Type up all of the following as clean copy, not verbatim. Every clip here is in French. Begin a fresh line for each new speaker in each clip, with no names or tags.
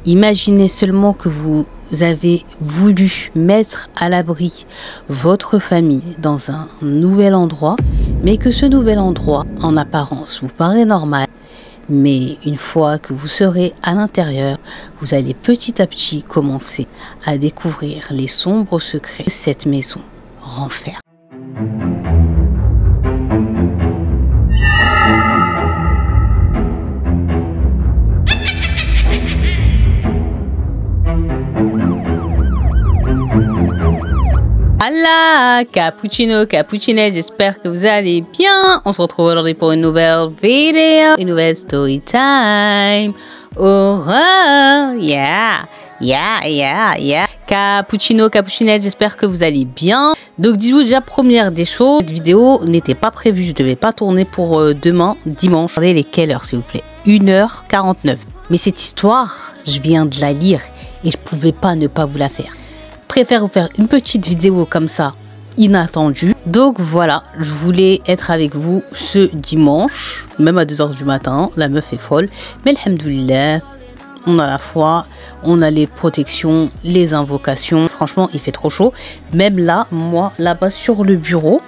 Imaginez seulement que vous avez voulu mettre à l'abri votre famille dans un nouvel endroit, mais que ce nouvel endroit, en apparence, vous paraît normal. Mais une fois que vous serez à l'intérieur, vous allez petit à petit commencer à découvrir les sombres secrets que cette maison renferme. Voilà, cappuccino, cappuccinette, j'espère que vous allez bien. On se retrouve aujourd'hui pour une nouvelle vidéo, une nouvelle story time. Horreur, yeah. Cappuccino, cappuccinette, j'espère que vous allez bien. Donc dites-vous déjà, première des choses, cette vidéo n'était pas prévue, je ne devais pas tourner pour demain, dimanche. Regardez les quelle heure s'il vous plaît, 1h49. Mais cette histoire, je viens de la lire et je pouvais pas ne pas vous la faire. Préfère vous faire une petite vidéo comme ça, inattendue. Donc voilà, je voulais être avec vous ce dimanche, même à 2h du matin. La meuf est folle, mais alhamdoulilah, on a la foi, on a les protections, les invocations. Franchement, il fait trop chaud. Même là, moi, là-bas sur le bureau,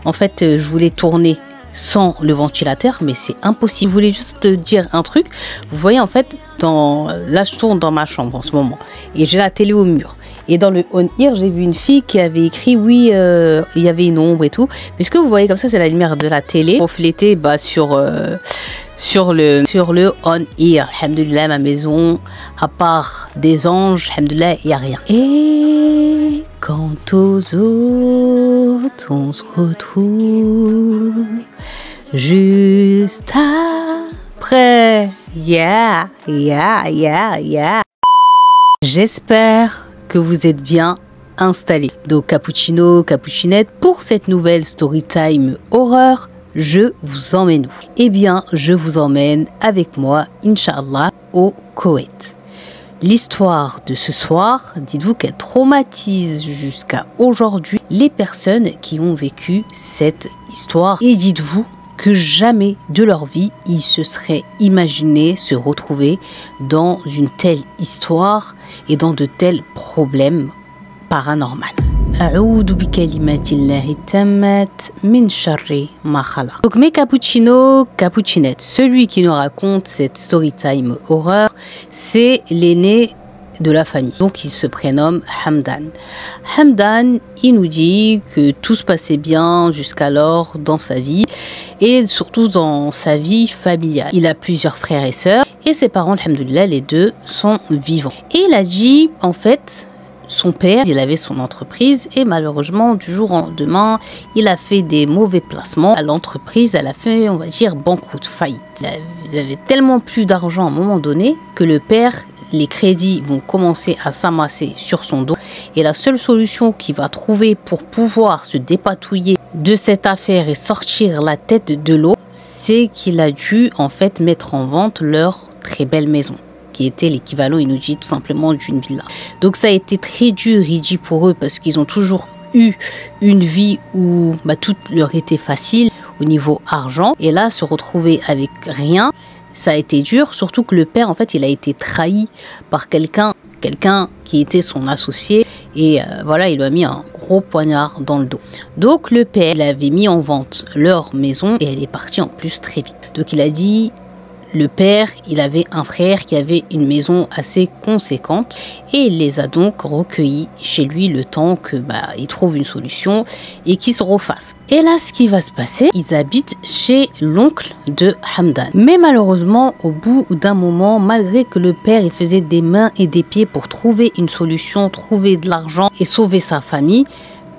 en fait, je voulais tourner sans le ventilateur, mais c'est impossible. Je voulais juste dire un truc. Vous voyez, en fait, là, je tourne dans ma chambre en ce moment et j'ai la télé au mur. Et dans le on-ear, j'ai vu une fille qui avait écrit, oui, il y avait une ombre et tout. Mais ce que vous voyez comme ça, c'est la lumière de la télé reflétée sur le on-ear. Alhamdoulilah, ma maison, à part des anges, alhamdoulilah, il n'y a rien. Et quant aux autres, on se retrouve juste après. Yeah. J'espère que vous êtes bien installés. Donc cappuccino, cappuccinette, pour cette nouvelle story time horreur, je vous emmène où? Eh bien, je vous emmène avec moi, Inch'Allah, au Koweït. L'histoire de ce soir, dites-vous qu'elle traumatise jusqu'à aujourd'hui les personnes qui ont vécu cette histoire. Et dites-vous que jamais de leur vie, ils se seraient imaginés se retrouver dans une telle histoire et dans de tels problèmes paranormaux. Donc mes cappuccino, cappuccinette, celui qui nous raconte cette story time horreur, c'est l'aîné de la famille. Donc il se prénomme Hamdan. Hamdan, il nous dit que tout se passait bien jusqu'alors dans sa vie et surtout dans sa vie familiale. Il a plusieurs frères et sœurs et ses parents, alhamdoulilah, les deux sont vivants. Et il a dit, en fait, son père, il avait son entreprise et malheureusement, du jour au lendemain, il a fait des mauvais placements. L'entreprise, elle a fait, on va dire, banqueroute, faillite. Il avait tellement plus d'argent à un moment donné que le père, les crédits vont commencer à s'amasser sur son dos. Et la seule solution qu'il va trouver pour pouvoir se dépatouiller de cette affaire et sortir la tête de l'eau, c'est qu'il a dû en fait mettre en vente leur très belle maison, qui était l'équivalent, il nous dit, tout simplement d'une villa. Donc ça a été très dur, il dit, pour eux, parce qu'ils ont toujours eu une vie où tout leur était facile au niveau argent. Et là, se retrouver avec rien, ça a été dur, surtout que le père, en fait, il a été trahi par quelqu'un qui était son associé. Et voilà, il lui a mis un gros poignard dans le dos. Donc le père, il avait mis en vente leur maison et elle est partie en plus très vite. Donc il a dit, le père, il avait un frère qui avait une maison assez conséquente et il les a donc recueillis chez lui le temps que il trouve une solution et qu'il se refasse. Et là, ce qui va se passer, ils habitent chez l'oncle de Hamdan. Mais malheureusement, au bout d'un moment, malgré que le père il faisait des mains et des pieds pour trouver une solution, trouver de l'argent et sauver sa famille,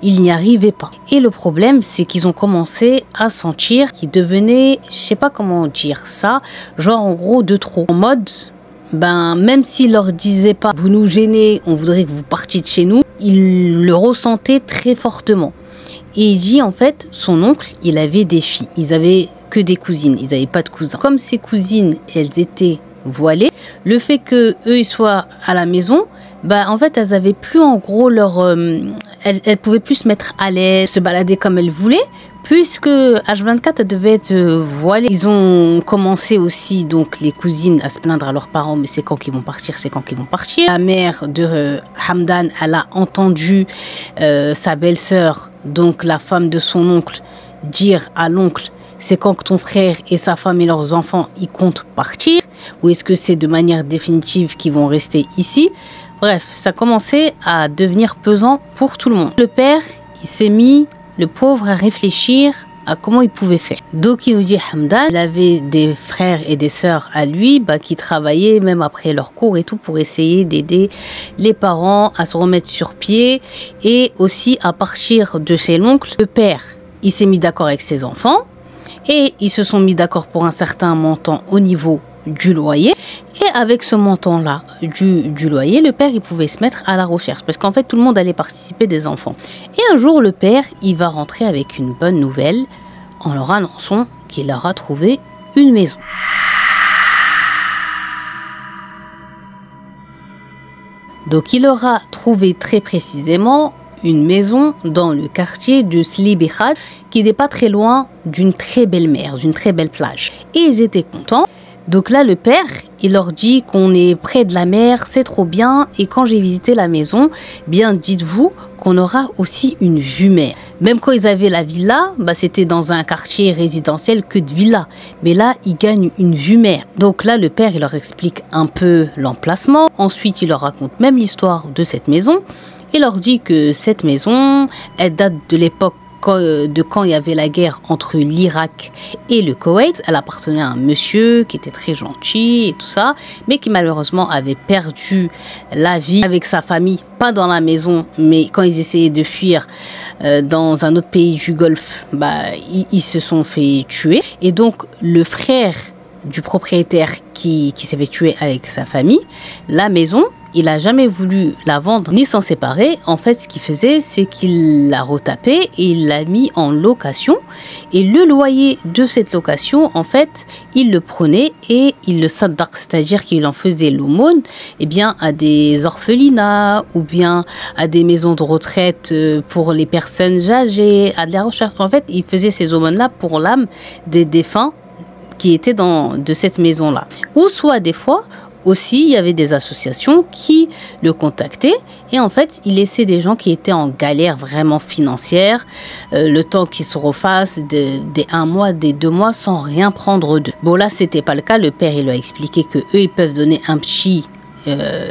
il n'y arrivait pas. Et le problème, c'est qu'ils ont commencé à sentir qu'ils devenaient, je sais pas comment dire ça, genre en gros de trop. En mode, même s'ils leur disaient pas, vous nous gênez, on voudrait que vous partiez de chez nous, ils le ressentaient très fortement. Et il dit, en fait, son oncle, il avait des filles. Ils avaient que des cousines, ils n'avaient pas de cousins. Comme ses cousines, elles étaient voilées, le fait que eux ils soient à la maison, en fait, elles avaient plus en gros leur... elles pouvaient plus se mettre à l'aise, se balader comme elles voulaient, Puisque H24 devait être voilée, ils ont commencé aussi, donc les cousines, à se plaindre à leurs parents, mais c'est quand qu'ils vont partir, c'est quand qu'ils vont partir. La mère de Hamdan, elle a entendu sa belle-sœur, donc la femme de son oncle, dire à l'oncle, c'est quand que ton frère et sa femme et leurs enfants, ils comptent partir, ou est-ce que c'est de manière définitive qu'ils vont rester ici? Bref, ça commençait à devenir pesant pour tout le monde. Le père, il s'est mis, le pauvre, à réfléchir à comment il pouvait faire. Donc il nous dit Hamdan, il avait des frères et des sœurs à lui qui travaillaient même après leurs cours et tout pour essayer d'aider les parents à se remettre sur pied et aussi à partir de chez l'oncle. Le père, il s'est mis d'accord avec ses enfants et ils se sont mis d'accord pour un certain montant au niveau du loyer. Et avec ce montant-là du loyer, le père, il pouvait se mettre à la recherche. Parce qu'en fait, tout le monde allait participer des enfants. Et un jour, le père, il va rentrer avec une bonne nouvelle en leur annonçant qu'il aura trouvé une maison. Donc, il aura trouvé très précisément une maison dans le quartier de Slibihat, qui n'est pas très loin d'une très belle mer, d'une très belle plage. Et ils étaient contents. Donc là, le père, il leur dit qu'on est près de la mer, c'est trop bien. Et quand j'ai visité la maison, bien dites-vous qu'on aura aussi une vue mer. Même quand ils avaient la villa, c'était dans un quartier résidentiel que de villas. Mais là, ils gagnent une vue mer. Donc là, le père, il leur explique un peu l'emplacement. Ensuite, il leur raconte même l'histoire de cette maison. Il leur dit que cette maison, elle date de l'époque quand il y avait la guerre entre l'Irak et le Koweït. Elle appartenait à un monsieur qui était très gentil et tout ça, mais qui malheureusement avait perdu la vie avec sa famille, pas dans la maison, mais quand ils essayaient de fuir dans un autre pays du Golfe, ils se sont fait tuer. Et donc le frère du propriétaire qui s'est fait tuer avec sa famille, la maison, il n'a jamais voulu la vendre ni s'en séparer. En fait, ce qu'il faisait, c'est qu'il l'a retapé et il l'a mis en location. Et le loyer de cette location, en fait, il le prenait et il le saddaq, c'est-à-dire qu'il en faisait l'aumône à des orphelinats ou bien à des maisons de retraite pour les personnes âgées, à de la recherche. En fait, il faisait ces aumônes-là pour l'âme des défunts qui étaient de cette maison-là. Ou soit des fois, aussi, il y avait des associations qui le contactaient et en fait, il laissait des gens qui étaient en galère vraiment financière, le temps qu'ils se refassent des 1 mois, des 2 mois sans rien prendre d'eux. Bon, là, c'était pas le cas. Le père, il lui a expliqué que eux, ils peuvent donner un petit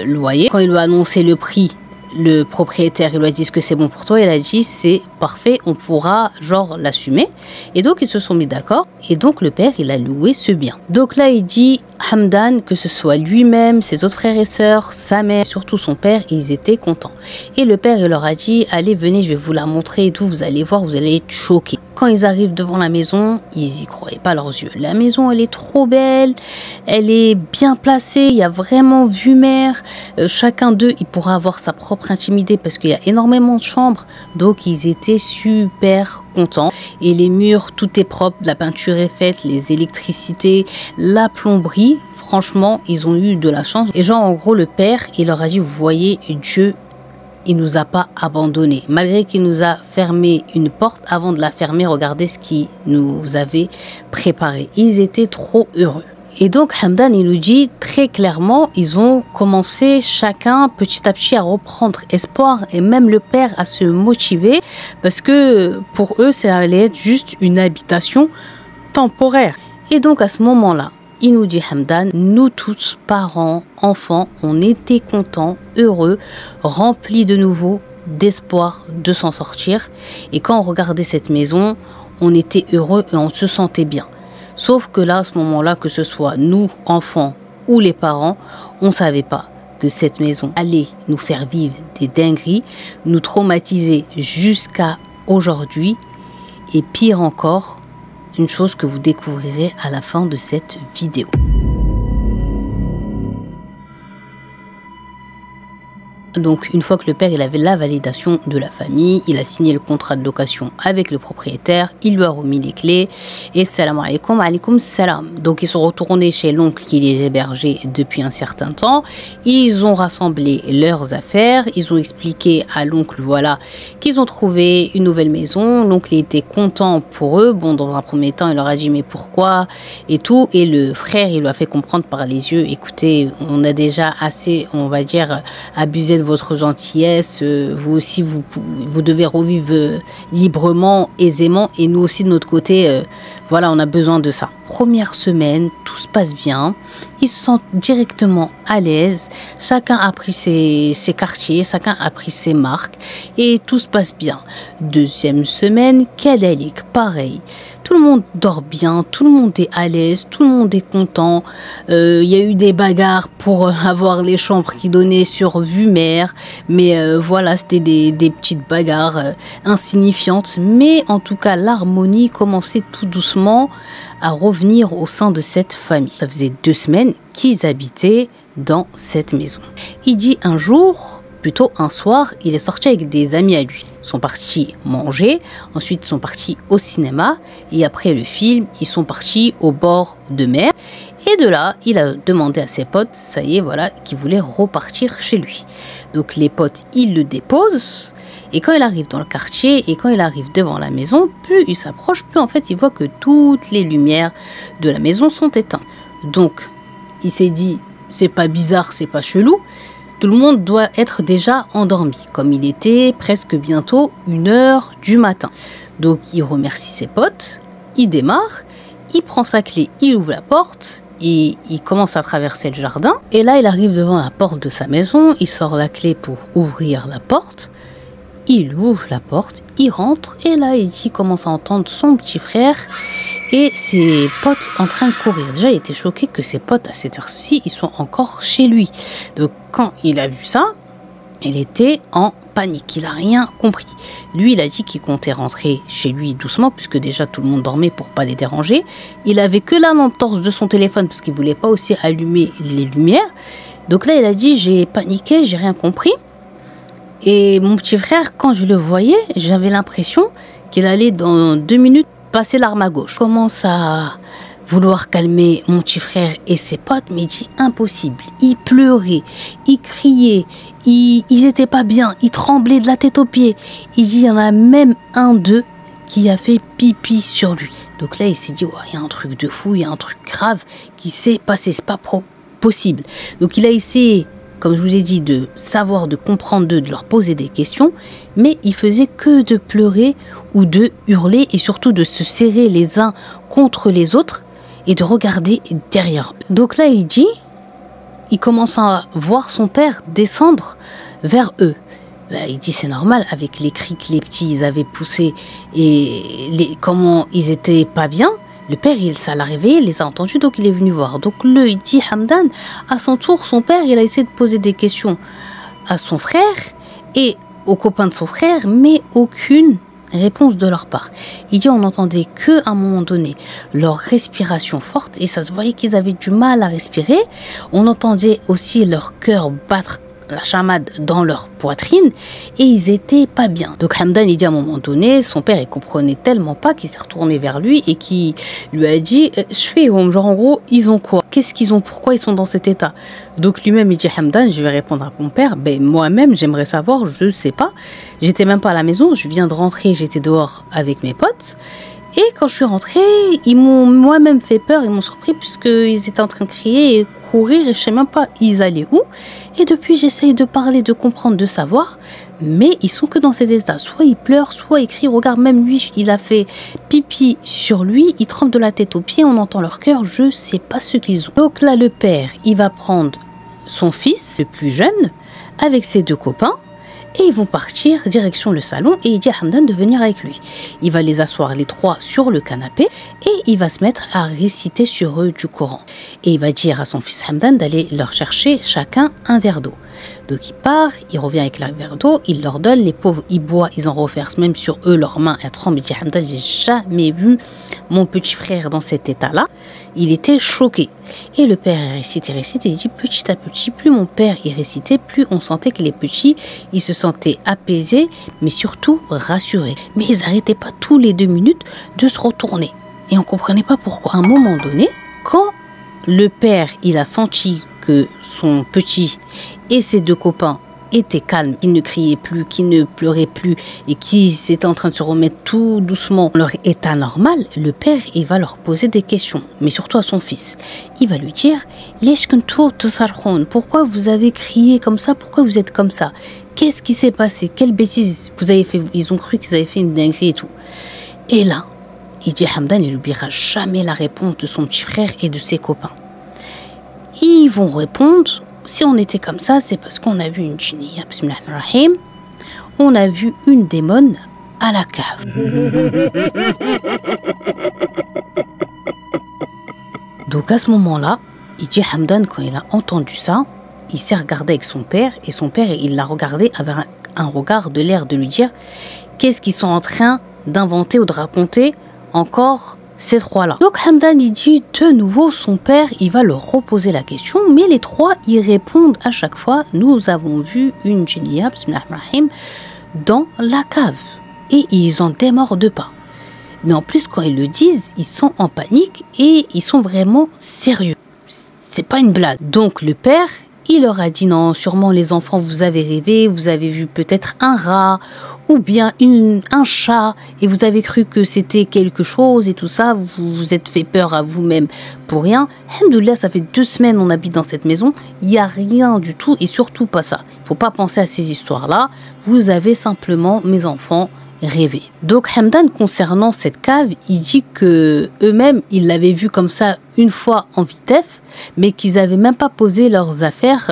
loyer. Quand il lui a annoncé le prix, le propriétaire, il lui a dit, est-ce que c'est bon pour toi? Il a dit, c'est parfait, on pourra l'assumer. Et donc, ils se sont mis d'accord. Et donc, le père, il a loué ce bien. Donc là, il dit, Hamdan, que ce soit lui-même, ses autres frères et sœurs, sa mère, surtout son père, ils étaient contents. Et le père, il leur a dit, allez, venez, je vais vous la montrer et tout, vous allez voir, vous allez être choqués. Quand ils arrivent devant la maison, ils y croyaient pas leurs yeux. La maison, elle est trop belle, elle est bien placée, il y a vraiment vue mer. Chacun d'eux, il pourra avoir sa propre intimité parce qu'il y a énormément de chambres. Donc, ils étaient super contents. Et les murs, tout est propre, la peinture est faite, les électricités, la plomberie. Franchement, ils ont eu de la chance. Et en gros, le père, il leur a dit, vous voyez, Dieu, il nous a pas abandonnés. Malgré qu'il nous a fermé une porte, avant de la fermer, regardez ce qu'il nous avait préparé. Ils étaient trop heureux. Et donc, Hamdan, il nous dit très clairement, ils ont commencé chacun petit à petit à reprendre espoir et même le père à se motiver parce que pour eux, ça allait être juste une habitation temporaire. Et donc, à ce moment-là, il nous dit Hamdan, nous tous, parents, enfants, on était contents, heureux, remplis de nouveau d'espoir de s'en sortir. Et quand on regardait cette maison, on était heureux et on se sentait bien. Sauf que là, à ce moment-là, que ce soit nous, enfants ou les parents, on ne savait pas que cette maison allait nous faire vivre des dingueries, nous traumatiser jusqu'à aujourd'hui. Et pire encore, une chose que vous découvrirez à la fin de cette vidéo. Donc une fois que le père il avait la validation de la famille, il a signé le contrat de location avec le propriétaire, il lui a remis les clés et salam alaikum, alaikum salam. Donc ils sont retournés chez l'oncle qui les hébergeait depuis un certain temps, ils ont rassemblé leurs affaires, ils ont expliqué à l'oncle voilà qu'ils ont trouvé une nouvelle maison, l'oncle était content pour eux, bon dans un premier temps il leur a dit mais pourquoi et tout, et le frère il lui a fait comprendre par les yeux, écoutez on a déjà assez on va dire abusé de votre gentillesse, vous aussi vous devez revivre librement, aisément, et nous aussi de notre côté, voilà, on a besoin de ça. Première semaine, tout se passe bien, ils se sentent directement à l'aise, chacun a pris ses quartiers, chacun a pris ses marques et tout se passe bien. Deuxième semaine, kadalik, pareil. Tout le monde dort bien, tout le monde est à l'aise, tout le monde est content. Il y a eu des bagarres pour avoir les chambres qui donnaient sur vue mer. Mais voilà, c'était des petites bagarres insignifiantes. Mais en tout cas, l'harmonie commençait tout doucement à revenir au sein de cette famille. Ça faisait 2 semaines qu'ils habitaient dans cette maison. Il dit un jour, plutôt un soir, il est sorti avec des amis à lui. Ils sont partis manger, ensuite ils sont partis au cinéma et après le film, ils sont partis au bord de mer. Et de là, il a demandé à ses potes, ça y est, voilà, qu'ils voulaient repartir chez lui. Donc les potes, ils le déposent et quand il arrive dans le quartier et quand il arrive devant la maison, plus il s'approche, plus en fait il voit que toutes les lumières de la maison sont éteintes. Donc il s'est dit, c'est pas bizarre, c'est pas chelou. Tout le monde doit être déjà endormi, comme il était presque bientôt 1h du matin. Donc il remercie ses potes, il démarre, il prend sa clé, il ouvre la porte et il commence à traverser le jardin. Et là il arrive devant la porte de sa maison, il sort la clé pour ouvrir la porte. Il ouvre la porte, il rentre et là il commence à entendre son petit frère et ses potes en train de courir. Déjà, il était choqué que ses potes, à cette heure-ci, ils sont encore chez lui. Donc, quand il a vu ça, il était en panique. Il n'a rien compris. Lui, il a dit qu'il comptait rentrer chez lui doucement, puisque déjà tout le monde dormait pour pas les déranger. Il avait que la lampe torche de son téléphone, parce qu'il voulait pas aussi allumer les lumières. Donc là, il a dit, j'ai paniqué, j'ai rien compris. Et mon petit frère, quand je le voyais, j'avais l'impression qu'il allait dans 2 minutes passer l'arme à gauche. Commence à vouloir calmer mon petit frère et ses potes, mais il dit impossible. Ils pleuraient, ils criaient, ils étaient pas bien, ils tremblaient de la tête aux pieds. Il dit il y en a même un d'eux qui a fait pipi sur lui. Donc là il s'est dit ouais, il y a un truc de fou, il y a un truc grave qui s'est passé, c'est pas possible. Donc il a essayé, comme je vous ai dit, de savoir, de comprendre d'eux, de leur poser des questions, mais ils faisaient que de pleurer ou de hurler et surtout de se serrer les uns contre les autres et de regarder derrière. Donc là, il commence à voir son père descendre vers eux. Il dit c'est normal avec les cris que les petits ils avaient poussés et comment ils étaient pas bien. Le père, ça l'a réveillé, il les a entendus, donc il est venu voir. Donc il dit Hamdan, à son tour, son père, il a essayé de poser des questions à son frère et aux copains de son frère, mais aucune réponse de leur part. Il dit on n'entendait que à un moment donné leur respiration forte et ça se voyait qu'ils avaient du mal à respirer. On entendait aussi leur cœur battre la chamade dans leur poitrine et ils étaient pas bien. Donc Hamdan il dit à un moment donné, son père il comprenait tellement pas qu'il s'est retourné vers lui et qui lui a dit je fais genre en gros ils ont quoi, qu'est-ce qu'ils ont, pourquoi ils sont dans cet état. Donc lui-même il dit Hamdan, je vais répondre à mon père, moi-même j'aimerais savoir, je sais pas, j'étais même pas à la maison, je viens de rentrer, j'étais dehors avec mes potes. Et quand je suis rentrée, ils m'ont moi-même fait peur, ils m'ont surpris puisqu'ils étaient en train de crier et courir et je sais même pas ils allaient où. Et depuis j'essaye de parler, de comprendre, de savoir, mais ils sont que dans cet état. Soit ils pleurent, soit ils crient. Regarde, même lui, il a fait pipi sur lui, ils tremblent de la tête aux pieds, on entend leur cœur, je sais pas ce qu'ils ont. Donc là le père, il va prendre son fils, le plus jeune, avec ses 2 copains. Et ils vont partir direction le salon et il dit à Hamdan de venir avec lui. Il va les asseoir les 3 sur le canapé et il va se mettre à réciter sur eux du Coran. Et il va dire à son fils Hamdan d'aller leur chercher chacun un verre d'eau. Donc il part, il revient avec la verre d'eau, il leur donne, les pauvres, ils boivent, ils en reversent même sur eux, leurs mains, elles tremblent. Il dit Hamdan, j'ai jamais vu mon petit frère dans cet état-là. Il était choqué. Et le père récite, et il dit petit à petit, plus mon père y récitait, plus on sentait que les petits, ils se sentaient apaisés, mais surtout rassurés. Mais ils n'arrêtaient pas tous les 2 minutes de se retourner. Et on ne comprenait pas pourquoi. À un moment donné, quand le père, il a senti que son petit et ses 2 copains étaient calmes, qu'ils ne criaient plus, qu'ils ne pleuraient plus et qu'ils étaient en train de se remettre tout doucement dans leur état normal, le père, il va leur poser des questions, mais surtout à son fils. Il va lui dire « Pourquoi vous avez crié comme ça? Pourquoi vous êtes comme ça? Qu'est-ce qui s'est passé? Quelle bêtise vous avez fait? » Ils ont cru qu'ils avaient fait une dinguerie et tout. Et là, il dit Hamdan, il n'oubliera jamais la réponse de son petit frère et de ses copains. Ils vont répondre, si on était comme ça, c'est parce qu'on a vu une djinniya, bismillahirrahmanirrahim, on a vu une démone à la cave. Donc à ce moment-là, il dit Hamdan, quand il a entendu ça, il s'est regardé avec son père, et son père, il l'a regardé avec un regard de l'air de lui dire, qu'est-ce qu'ils sont en train d'inventer ou de raconter encore ces 3-là. Donc Hamdan, il dit de nouveau, son père, il va leur reposer la question, mais les 3, ils répondent à chaque fois, nous avons vu une djinniya, bismillahirrahmanirrahim, dans la cave. Et ils en démordent pas. Mais en plus, quand ils le disent, ils sont en panique et ils sont vraiment sérieux. C'est pas une blague. Donc le père, il leur a dit non, sûrement les enfants, vous avez rêvé, vous avez vu peut-être un rat ou bien un chat et vous avez cru que c'était quelque chose et tout ça, vous vous êtes fait peur à vous-même pour rien. Alhamdoulilah, ça fait 2 semaines on habite dans cette maison, il n'y a rien du tout et surtout pas ça. Il ne faut pas penser à ces histoires-là, vous avez simplement, mes enfants, rêvé. Donc Hamdan, concernant cette cave, il dit que eux-mêmes, ils l'avaient vu comme ça une fois en vitef, mais qu'ils n'avaient même pas posé leurs affaires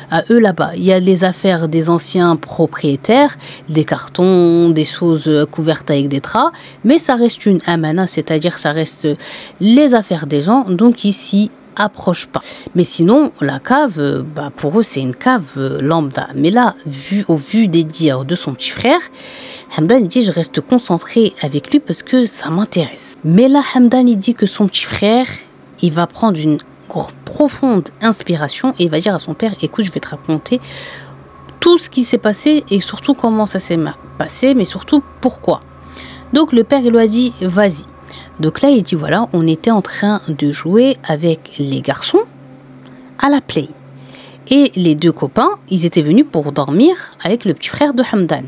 à eux là-bas. Il y a les affaires des anciens propriétaires, des cartons, des choses couvertes avec des draps, mais ça reste une amana, c'est-à-dire ça reste les affaires des gens, donc ici, approche pas. Mais sinon, la cave, pour eux, c'est une cave lambda. Mais là, au vu des dires de son petit frère, Hamdan, il dit, je reste concentré avec lui parce que ça m'intéresse. Mais là, Hamdan, il dit que son petit frère, il va prendre une profonde inspiration et il va dire à son père, écoute, je vais te raconter tout ce qui s'est passé et surtout comment ça s'est passé, mais surtout pourquoi. Donc, le père, il lui a dit, vas-y. Donc là, il dit, voilà, on était en train de jouer avec les garçons à la play. Et les 2 copains, ils étaient venus pour dormir avec le petit frère de Hamdan.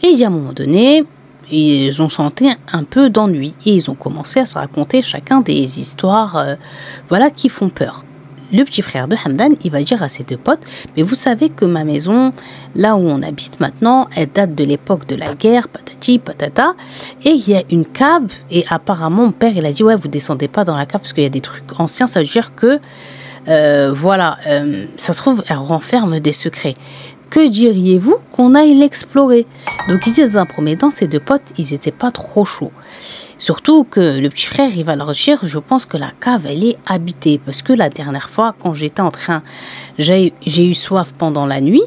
Et il dit, à un moment donné, ils ont senti un peu d'ennui. Et ils ont commencé à se raconter chacun des histoires qui font peur. Le petit frère de Hamdan, il va dire à ses 2 potes, mais vous savez que ma maison, là où on habite maintenant, elle date de l'époque de la guerre, patati, patata, et il y a une cave, et apparemment mon père, il a dit, ouais, vous descendez pas dans la cave parce qu'il y a des trucs anciens, ça veut dire que, ça se trouve, elle renferme des secrets. Que diriez-vous qu'on aille l'explorer? Donc, il dit dans un premier temps, ces 2 potes, ils n'étaient pas trop chauds. Surtout que le petit frère, il va leur dire, je pense que la cave, elle est habitée. Parce que la dernière fois, quand j'étais j'ai eu soif pendant la nuit.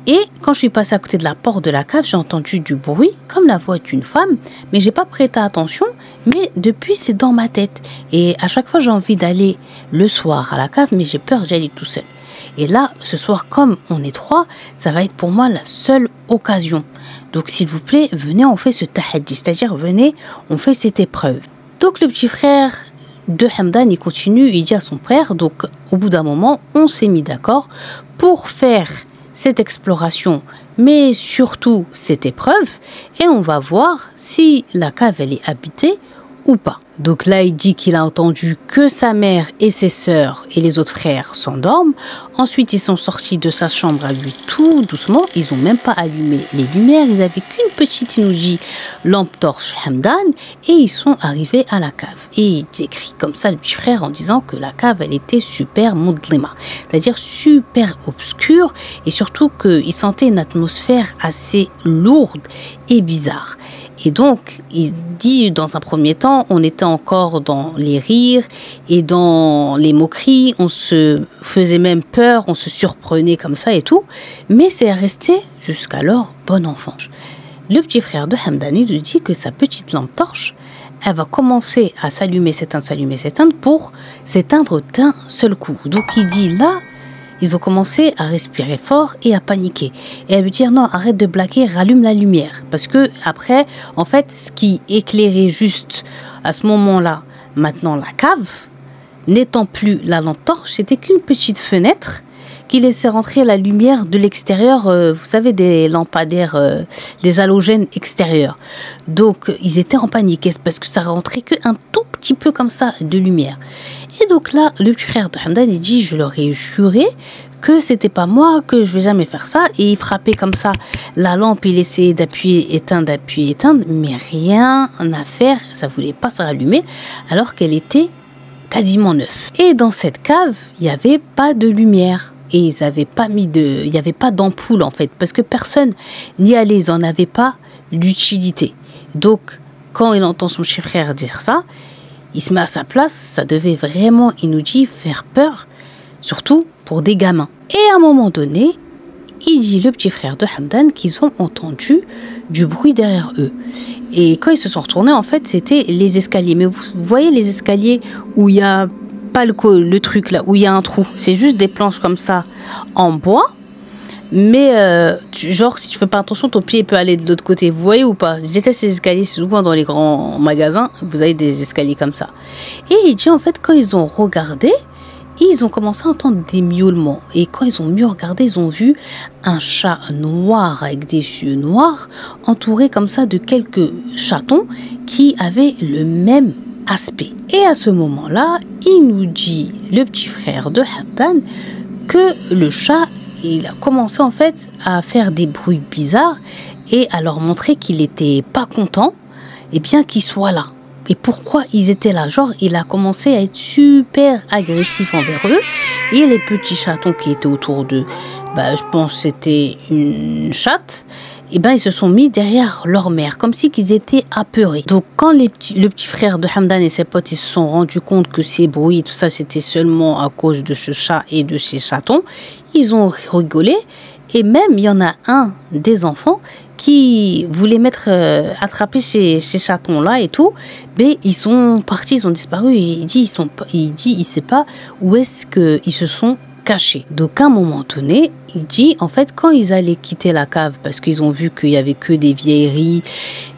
Et quand je suis passée à côté de la porte de la cave, j'ai entendu du bruit, comme la voix d'une femme. Mais j'ai pas prêté attention. Mais depuis, c'est dans ma tête. Et à chaque fois, j'ai envie d'aller le soir à la cave, mais j'ai peur d'y aller tout seul. Et là, ce soir, comme on est 3, ça va être pour moi la seule occasion. Donc, s'il vous plaît, venez, on fait ce tahaddi. C'est-à-dire, venez, on fait cette épreuve. Donc, le petit frère de Hamdan, il continue, il dit à son frère, donc, au bout d'un moment, on s'est mis d'accord pour faire cette exploration, mais surtout cette épreuve, et on va voir si la cave, elle est habitée ou pas. Donc là, il dit qu'il a entendu que sa mère et ses sœurs et les autres frères s'endorment. Ensuite, ils sont sortis de sa chambre à lui tout doucement. Ils n'ont même pas allumé les lumières. Ils n'avaient qu'une petite, il nous dit, lampe torche Hamdan. Et ils sont arrivés à la cave. Et il décrit comme ça le petit frère en disant que la cave, elle était super moudlima. C'est-à-dire super obscure. Et surtout qu'il sentait une atmosphère assez lourde et bizarre. Et donc, il dit, dans un premier temps, on était encore dans les rires et dans les moqueries, on se faisait même peur, on se surprenait comme ça et tout, mais c'est resté jusqu'alors bon enfant. Le petit frère de Hamdan, il lui dit que sa petite lampe torche, elle va commencer à s'éteindre pour s'éteindre d'un seul coup. Donc il dit là, ils ont commencé à respirer fort et à paniquer. Et elle lui dit non, arrête de blaguer, rallume la lumière. Parce que après, en fait, ce qui éclairait juste à ce moment-là, maintenant la cave, n'étant plus la lampe torche, c'était qu'une petite fenêtre qui laissait rentrer la lumière de l'extérieur, vous savez, des lampadaires, des halogènes extérieurs. Donc, ils étaient en panique parce que ça rentrait qu'un tout petit peu comme ça de lumière. Et donc là, le petit frère de Hamdan, il dit, je leur ai juré que c'était pas moi, que je vais jamais faire ça. Et il frappait comme ça la lampe, il essayait d'appuyer, éteindre, mais rien à faire, ça voulait pas se rallumer, alors qu'elle était quasiment neuve. Et dans cette cave, il n'y avait pas de lumière. Et ils n'avaient pas mis il n'y avait pas d'ampoule en fait, parce que personne n'y allait, ils n'en avaient pas l'utilité. Donc, quand il entend son petit frère dire ça, il se met à sa place, ça devait vraiment, il nous dit, faire peur, surtout pour des gamins. Et à un moment donné, il dit, le petit frère de Hamdan, qu'ils ont entendu du bruit derrière eux. Et quand ils se sont retournés, en fait, c'était les escaliers. Mais vous voyez les escaliers où il y a pas le truc là, où il y a un trou. C'est juste des planches comme ça, en bois. Mais genre, si tu fais pas attention, ton pied peut aller de l'autre côté. Vous voyez ou pas? Je déteste ces escaliers, c'est souvent dans les grands magasins, vous avez des escaliers comme ça. Et il dit, en fait, quand ils ont regardé, ils ont commencé à entendre des miaulements. Et quand ils ont mieux regardé, ils ont vu un chat noir avec des yeux noirs, entouré comme ça de quelques chatons qui avaient le même aspect. Et à ce moment-là, il nous dit, le petit frère de Hamdan, que le chat, il a commencé en fait à faire des bruits bizarres et à leur montrer qu'il n'était pas content, et bien qu'il soit là. Et pourquoi ils étaient là? Genre, il a commencé à être super agressif envers eux. Et les petits chatons qui étaient autour d'eux, je pense que c'était une chatte, et ils se sont mis derrière leur mère, comme si qu'ils étaient apeurés. Donc, quand le petit frère de Hamdan et ses potes, ils se sont rendus compte que ces bruits, tout ça, c'était seulement à cause de ce chat et de ces chatons, ils ont rigolé. Et même, il y en a un des enfants qui voulait attraper ces chatons-là et tout, mais ils sont partis, ils ont disparu. Et il dit, il sait pas où est-ce qu'ils se sont cachés. Donc, à un moment donné, il dit, en fait, quand ils allaient quitter la cave, parce qu'ils ont vu qu'il y avait que des vieilleries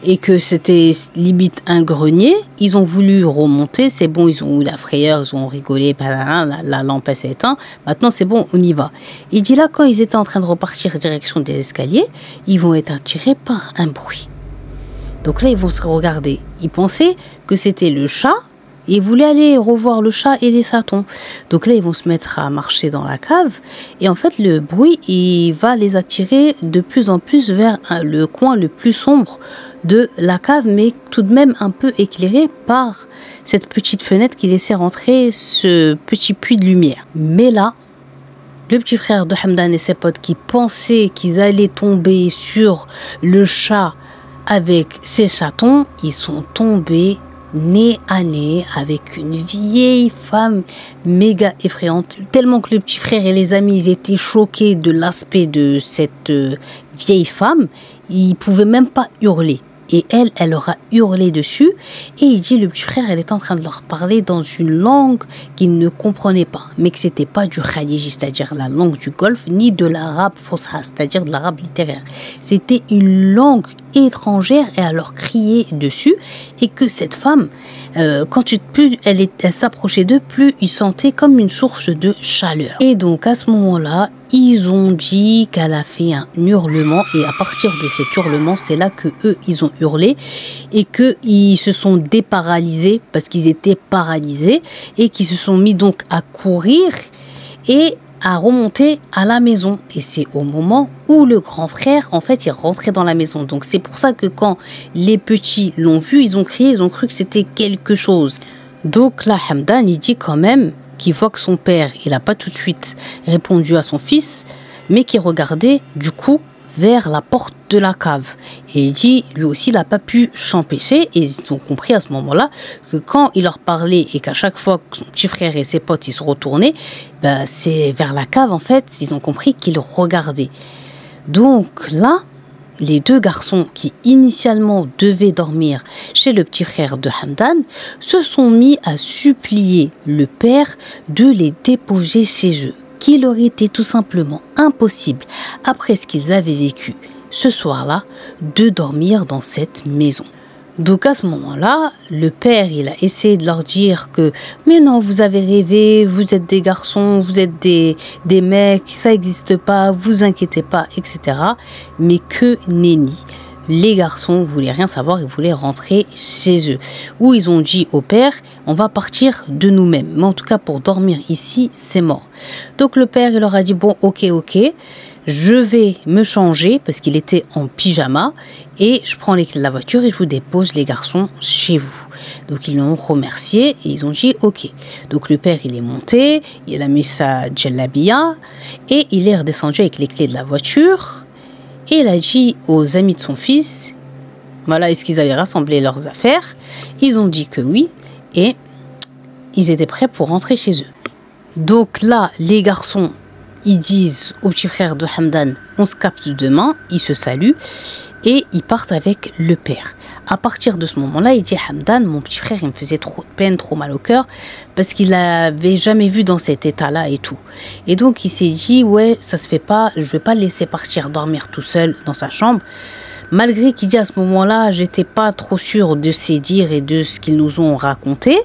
et que c'était limite un grenier, ils ont voulu remonter. C'est bon, ils ont eu la frayeur, ils ont rigolé, la lampe s'est éteinte. Maintenant, c'est bon, on y va. Il dit là, quand ils étaient en train de repartir direction des escaliers, ils vont être attirés par un bruit. Donc là, ils vont se regarder. Ils pensaient que c'était le chat. Ils voulaient aller revoir le chat et les chatons. Donc là, ils vont se mettre à marcher dans la cave. Et en fait, le bruit, il va les attirer de plus en plus vers le coin le plus sombre de la cave, mais tout de même un peu éclairé par cette petite fenêtre qui laissait rentrer ce petit puits de lumière. Mais là, le petit frère de Hamdan et ses potes qui pensaient qu'ils allaient tomber sur le chat avec ses chatons, ils sont tombés nez à nez avec une vieille femme méga effrayante, tellement que le petit frère et les amis, ils étaient choqués de l'aspect de cette vieille femme, ils pouvaient même pas hurler. Et elle leur a hurlé dessus. Et il dit, le petit frère, elle était en train de leur parler dans une langue qu'ils ne comprenaient pas. Mais que c'était pas du khaliji, c'est-à-dire la langue du Golfe, ni de l'arabe fosha, c'est-à-dire de l'arabe littéraire. C'était une langue étrangère et elle leur criait dessus. Et que cette femme, plus elle s'approchait d'eux, plus ils sentaient comme une source de chaleur. Et donc, à ce moment-là, ils ont dit qu'elle a fait un hurlement et à partir de cet hurlement, c'est là que eux, ils ont hurlé et qu'ils se sont déparalysés parce qu'ils étaient paralysés et qu'ils se sont mis donc à courir et à remonter à la maison. Et c'est au moment où le grand frère, en fait, il rentrait dans la maison. Donc c'est pour ça que quand les petits l'ont vu, ils ont crié, ils ont cru que c'était quelque chose. Donc là, Hamdan, il dit quand même qu'il voit que son père, il n'a pas tout de suite répondu à son fils, mais qu'il regardait du coup vers la porte de la cave. Et il dit, lui aussi, il n'a pas pu s'empêcher. Et ils ont compris à ce moment-là que quand il leur parlait et qu'à chaque fois que son petit frère et ses potes ils se retournaient, ben, c'est vers la cave, en fait, ils ont compris qu'ils regardaient. Donc là, les deux garçons qui initialement devaient dormir chez le petit frère de Hamdan se sont mis à supplier le père de les déposer chez eux, qu'il leur était tout simplement impossible, après ce qu'ils avaient vécu ce soir-là, de dormir dans cette maison. Donc à ce moment-là, le père, il a essayé de leur dire que « Mais non, vous avez rêvé, vous êtes des garçons, vous êtes des mecs, ça n'existe pas, vous inquiétez pas, etc. » Mais que nenni. Les garçons voulaient rien savoir, ils voulaient rentrer chez eux. Où ils ont dit au père « On va partir de nous-mêmes. Mais en tout cas, pour dormir ici, c'est mort. » Donc le père, il leur a dit « Bon, ok. Je vais me changer parce qu'il était en pyjama et je prends les clés de la voiture et je vous dépose les garçons chez vous. » Donc ils l'ont remercié et ils ont dit ok. Donc le père il est monté, il a mis sa djellabia et il est redescendu avec les clés de la voiture et il a dit aux amis de son fils, voilà, est-ce qu'ils avaient rassemblé leurs affaires? Ils ont dit que oui et ils étaient prêts pour rentrer chez eux. Donc là, les garçons, ils disent au petit frère de Hamdan, on se capte demain, ils se saluent et ils partent avec le père. À partir de ce moment-là, il dit Hamdan, mon petit frère, il me faisait trop de peine, trop mal au cœur parce qu'il l'avait jamais vu dans cet état-là et tout. Et donc il s'est dit ouais, ça se fait pas, je vais pas le laisser partir dormir tout seul dans sa chambre. Malgré qu'il dit à ce moment-là, j'étais pas trop sûr de ses dires et de ce qu'ils nous ont raconté.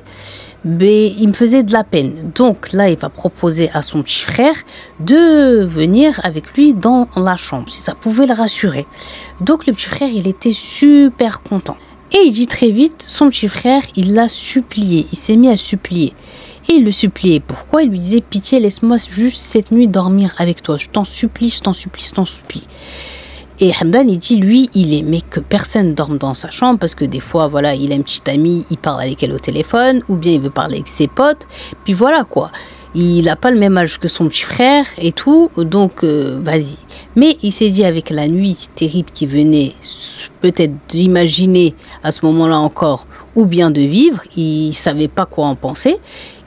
Mais il me faisait de la peine. Donc là, il va proposer à son petit frère de venir avec lui dans la chambre, si ça pouvait le rassurer. Donc le petit frère, il était super content. Et il dit très vite, son petit frère, il l'a supplié. Il s'est mis à supplier. Et il le suppliait. Pourquoi? Il lui disait, pitié, laisse-moi juste cette nuit dormir avec toi. Je t'en supplie, je t'en supplie, je t'en supplie. Et Hamdan, il dit, lui, il aimait que personne dorme dans sa chambre parce que des fois, voilà, il a une petite amie, il parle avec elle au téléphone ou bien il veut parler avec ses potes. Puis voilà, quoi. Il n'a pas le même âge que son petit frère et tout, donc vas-y. Mais il s'est dit avec la nuit terrible qui venait, peut-être d'imaginer à ce moment-là encore, ou bien de vivre, il savait pas quoi en penser.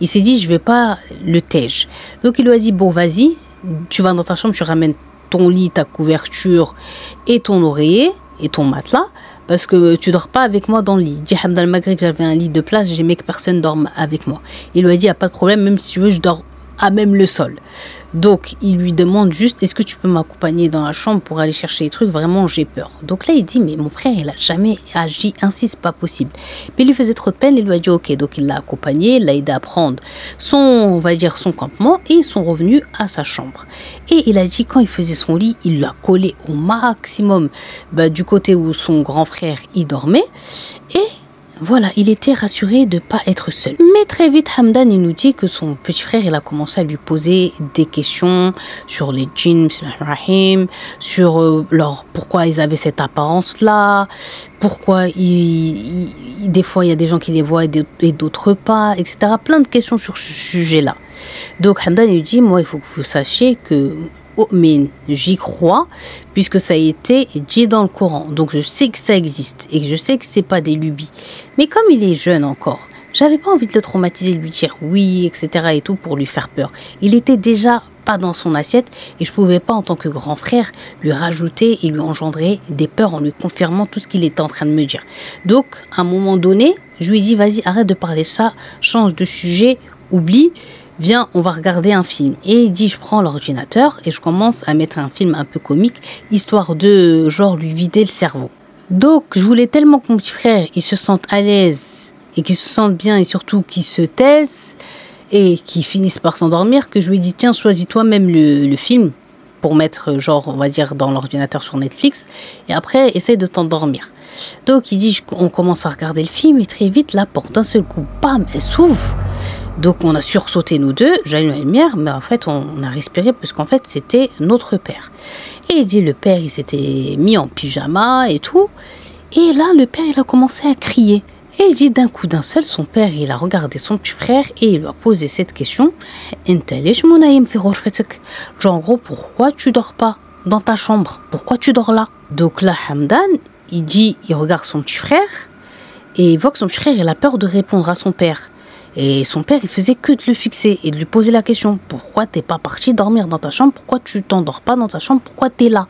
Il s'est dit, je vais pas le tège. Donc il lui a dit, bon, vas-y, tu vas dans ta chambre, tu ramènes ton lit, ta couverture et ton oreiller et ton matelas parce que tu dors pas avec moi dans le lit. Il dit Hamdan, malgré que j'avais un lit de place, j'aimais que personne dorme avec moi. Il lui a dit, il n'y a pas de problème, même si tu veux, je dors à même le sol. Donc, il lui demande juste, est-ce que tu peux m'accompagner dans la chambre pour aller chercher les trucs? Vraiment, j'ai peur. Donc là, il dit, mais mon frère, il a jamais agi ainsi, c'est pas possible. Puis il lui faisait trop de peine, il lui a dit, ok. Donc il l'a accompagné, il l'a aidé à prendre son, on va dire, son campement et ils sont revenus à sa chambre. Et il a dit, quand il faisait son lit, il l'a collé au maximum du côté où son grand frère y dormait. Et voilà, il était rassuré de ne pas être seul. Mais très vite, Hamdan, il nous dit que son petit frère, il a commencé à lui poser des questions sur les djinns, sur pourquoi ils avaient cette apparence-là, pourquoi des fois il y a des gens qui les voient et d'autres pas, etc. Plein de questions sur ce sujet-là. Donc Hamdan, il lui dit, moi, il faut que vous sachiez que mais j'y crois puisque ça a été dit dans le Coran, donc je sais que ça existe et que je sais que c'est pas des lubies, mais comme il est jeune encore, j'avais pas envie de le traumatiser, de lui dire oui, etc. et tout pour lui faire peur. Il était déjà pas dans son assiette et je pouvais pas en tant que grand frère lui rajouter et lui engendrer des peurs en lui confirmant tout ce qu'il était en train de me dire. Donc à un moment donné, je lui ai dit vas-y, arrête de parler de ça, change de sujet, oublie. Viens, on va regarder un film. Et il dit, je prends l'ordinateur et je commence à mettre un film un peu comique, histoire de, genre, lui vider le cerveau. Donc, je voulais tellement que mon petit frère, il se sente à l'aise et qu'il se sente bien et surtout qu'il se taise et qu'il finisse par s'endormir que je lui ai dit, tiens, choisis toi-même le film pour mettre, genre, on va dire, dans l'ordinateur sur Netflix et après, essaye de t'endormir. Donc, il dit, on commence à regarder le film et très vite, la porte, d'un seul coup, bam, elle s'ouvre. Donc on a sursauté nous deux, j'allume la lumière, mais en fait on a respiré parce qu'en fait c'était notre père. Et il dit le père il s'était mis en pyjama et tout. Et là le père il a commencé à crier. Et il dit d'un coup d'un seul, son père il a regardé son petit frère et il lui a posé cette question. Genre en gros pourquoi tu dors pas dans ta chambre. Pourquoi tu dors là? Donc là, Hamdan, il regarde son petit frère et il voit que son petit frère, il a peur de répondre à son père. Et son père, il faisait que de le fixer et de lui poser la question. Pourquoi t'es pas parti dormir dans ta chambre? Pourquoi tu t'endors pas dans ta chambre? Pourquoi t'es là?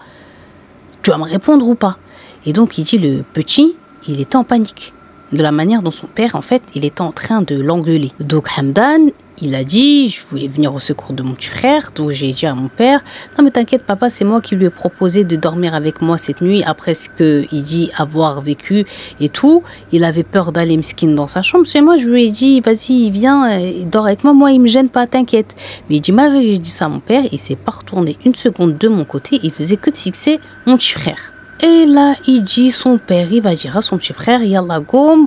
Tu vas me répondre ou pas? Et donc, il dit, le petit, il était en panique. De la manière dont son père, en fait, il était en train de l'engueuler. Donc, Hamdan, il a dit, je voulais venir au secours de mon petit frère. Donc, j'ai dit à mon père, non mais t'inquiète papa, c'est moi qui lui ai proposé de dormir avec moi cette nuit après ce qu'il dit avoir vécu et tout. Il avait peur d'aller mesquine dans sa chambre. C'est moi, je lui ai dit, vas-y, viens, dors avec moi. Moi, il me gêne pas, t'inquiète. Mais il dit, malgré que j'ai dit ça à mon père, il s'est pas retourné une seconde de mon côté. Il faisait que de fixer mon petit frère. Et là, il dit, son père, il va dire à son petit frère, Yalla gom,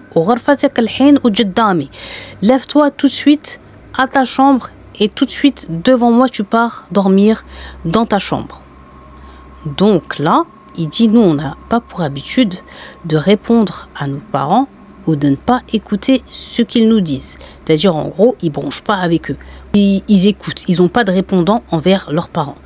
lève-toi tout de suite à ta chambre et tout de suite devant moi, tu pars dormir dans ta chambre. Donc là, il dit, nous, on n'a pas pour habitude de répondre à nos parents ou de ne pas écouter ce qu'ils nous disent. C'est-à-dire, en gros, ils ne bronchent pas avec eux. Ils écoutent. Ils n'ont pas de répondant envers leurs parents.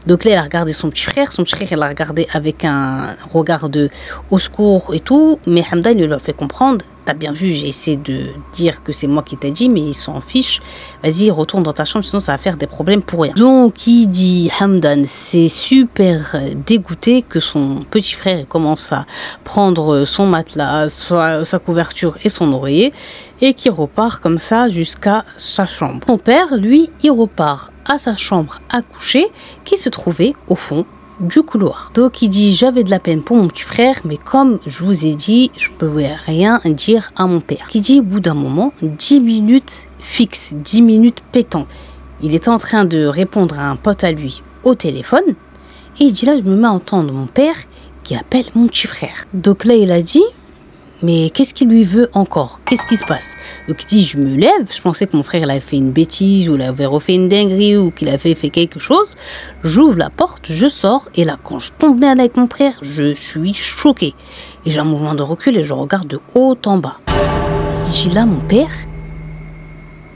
Donc là, il a regardé son petit frère. Son petit frère, il l'a regardé avec un regard de au secours et tout. Mais Hamdan, il lui a fait comprendre. T'as bien vu, j'ai essayé de dire que c'est moi qui t'ai dit, mais ils s'en fichent. Vas-y, retourne dans ta chambre, sinon ça va faire des problèmes pour rien. Donc, il dit, Hamdan, c'est super dégoûté que son petit frère commence à prendre son matelas, sa couverture et son oreiller, et qu'il repart comme ça jusqu'à sa chambre. Son père, lui, il repart à sa chambre à coucher, qui se trouvait au fond du couloir. Donc il dit, j'avais de la peine pour mon petit frère, mais comme je vous ai dit, je ne pouvais rien dire à mon père. Qui dit, au bout d'un moment, 10 minutes fixes, 10 minutes pétant. Il était en train de répondre à un pote à lui au téléphone, et il dit, là, je me mets à entendre mon père qui appelle mon petit frère. Donc là, il a dit, mais qu'est-ce qu'il lui veut encore? Qu'est-ce qui se passe? Donc il dit, je me lève, je pensais que mon frère il avait fait une bêtise, ou il avait refait une dinguerie, ou qu'il avait fait quelque chose. J'ouvre la porte, je sors, et là, quand je tombe avec mon frère, je suis choquée. Et j'ai un mouvement de recul et je regarde de haut en bas. Il dit, là, mon père,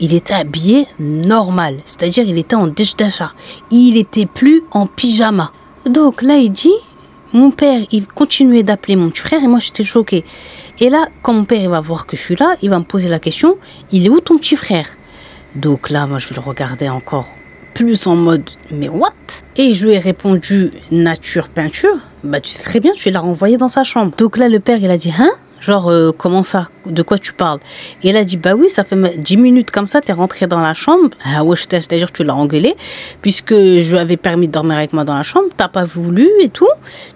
il était habillé normal, c'est-à-dire il était en déchdacha. Il était plus en pyjama. Donc là, il dit, mon père, il continuait d'appeler mon petit frère et moi, j'étais choquée. Et là, quand mon père il va voir que je suis là, il va me poser la question, il est où ton petit frère? Donc là, moi, je vais le regarder encore plus en mode, mais what? Et je lui ai répondu, nature, peinture, bah tu sais très bien, tu l'as renvoyé dans sa chambre. Donc là, le père, il a dit, hein? Genre, comment ça? De quoi tu parles? Et elle a dit, bah oui, ça fait 10 minutes comme ça, t'es rentré dans la chambre. Ah ouais, c'est-à-dire que tu l'as engueulé, puisque je lui avais permis de dormir avec moi dans la chambre, t'as pas voulu et tout.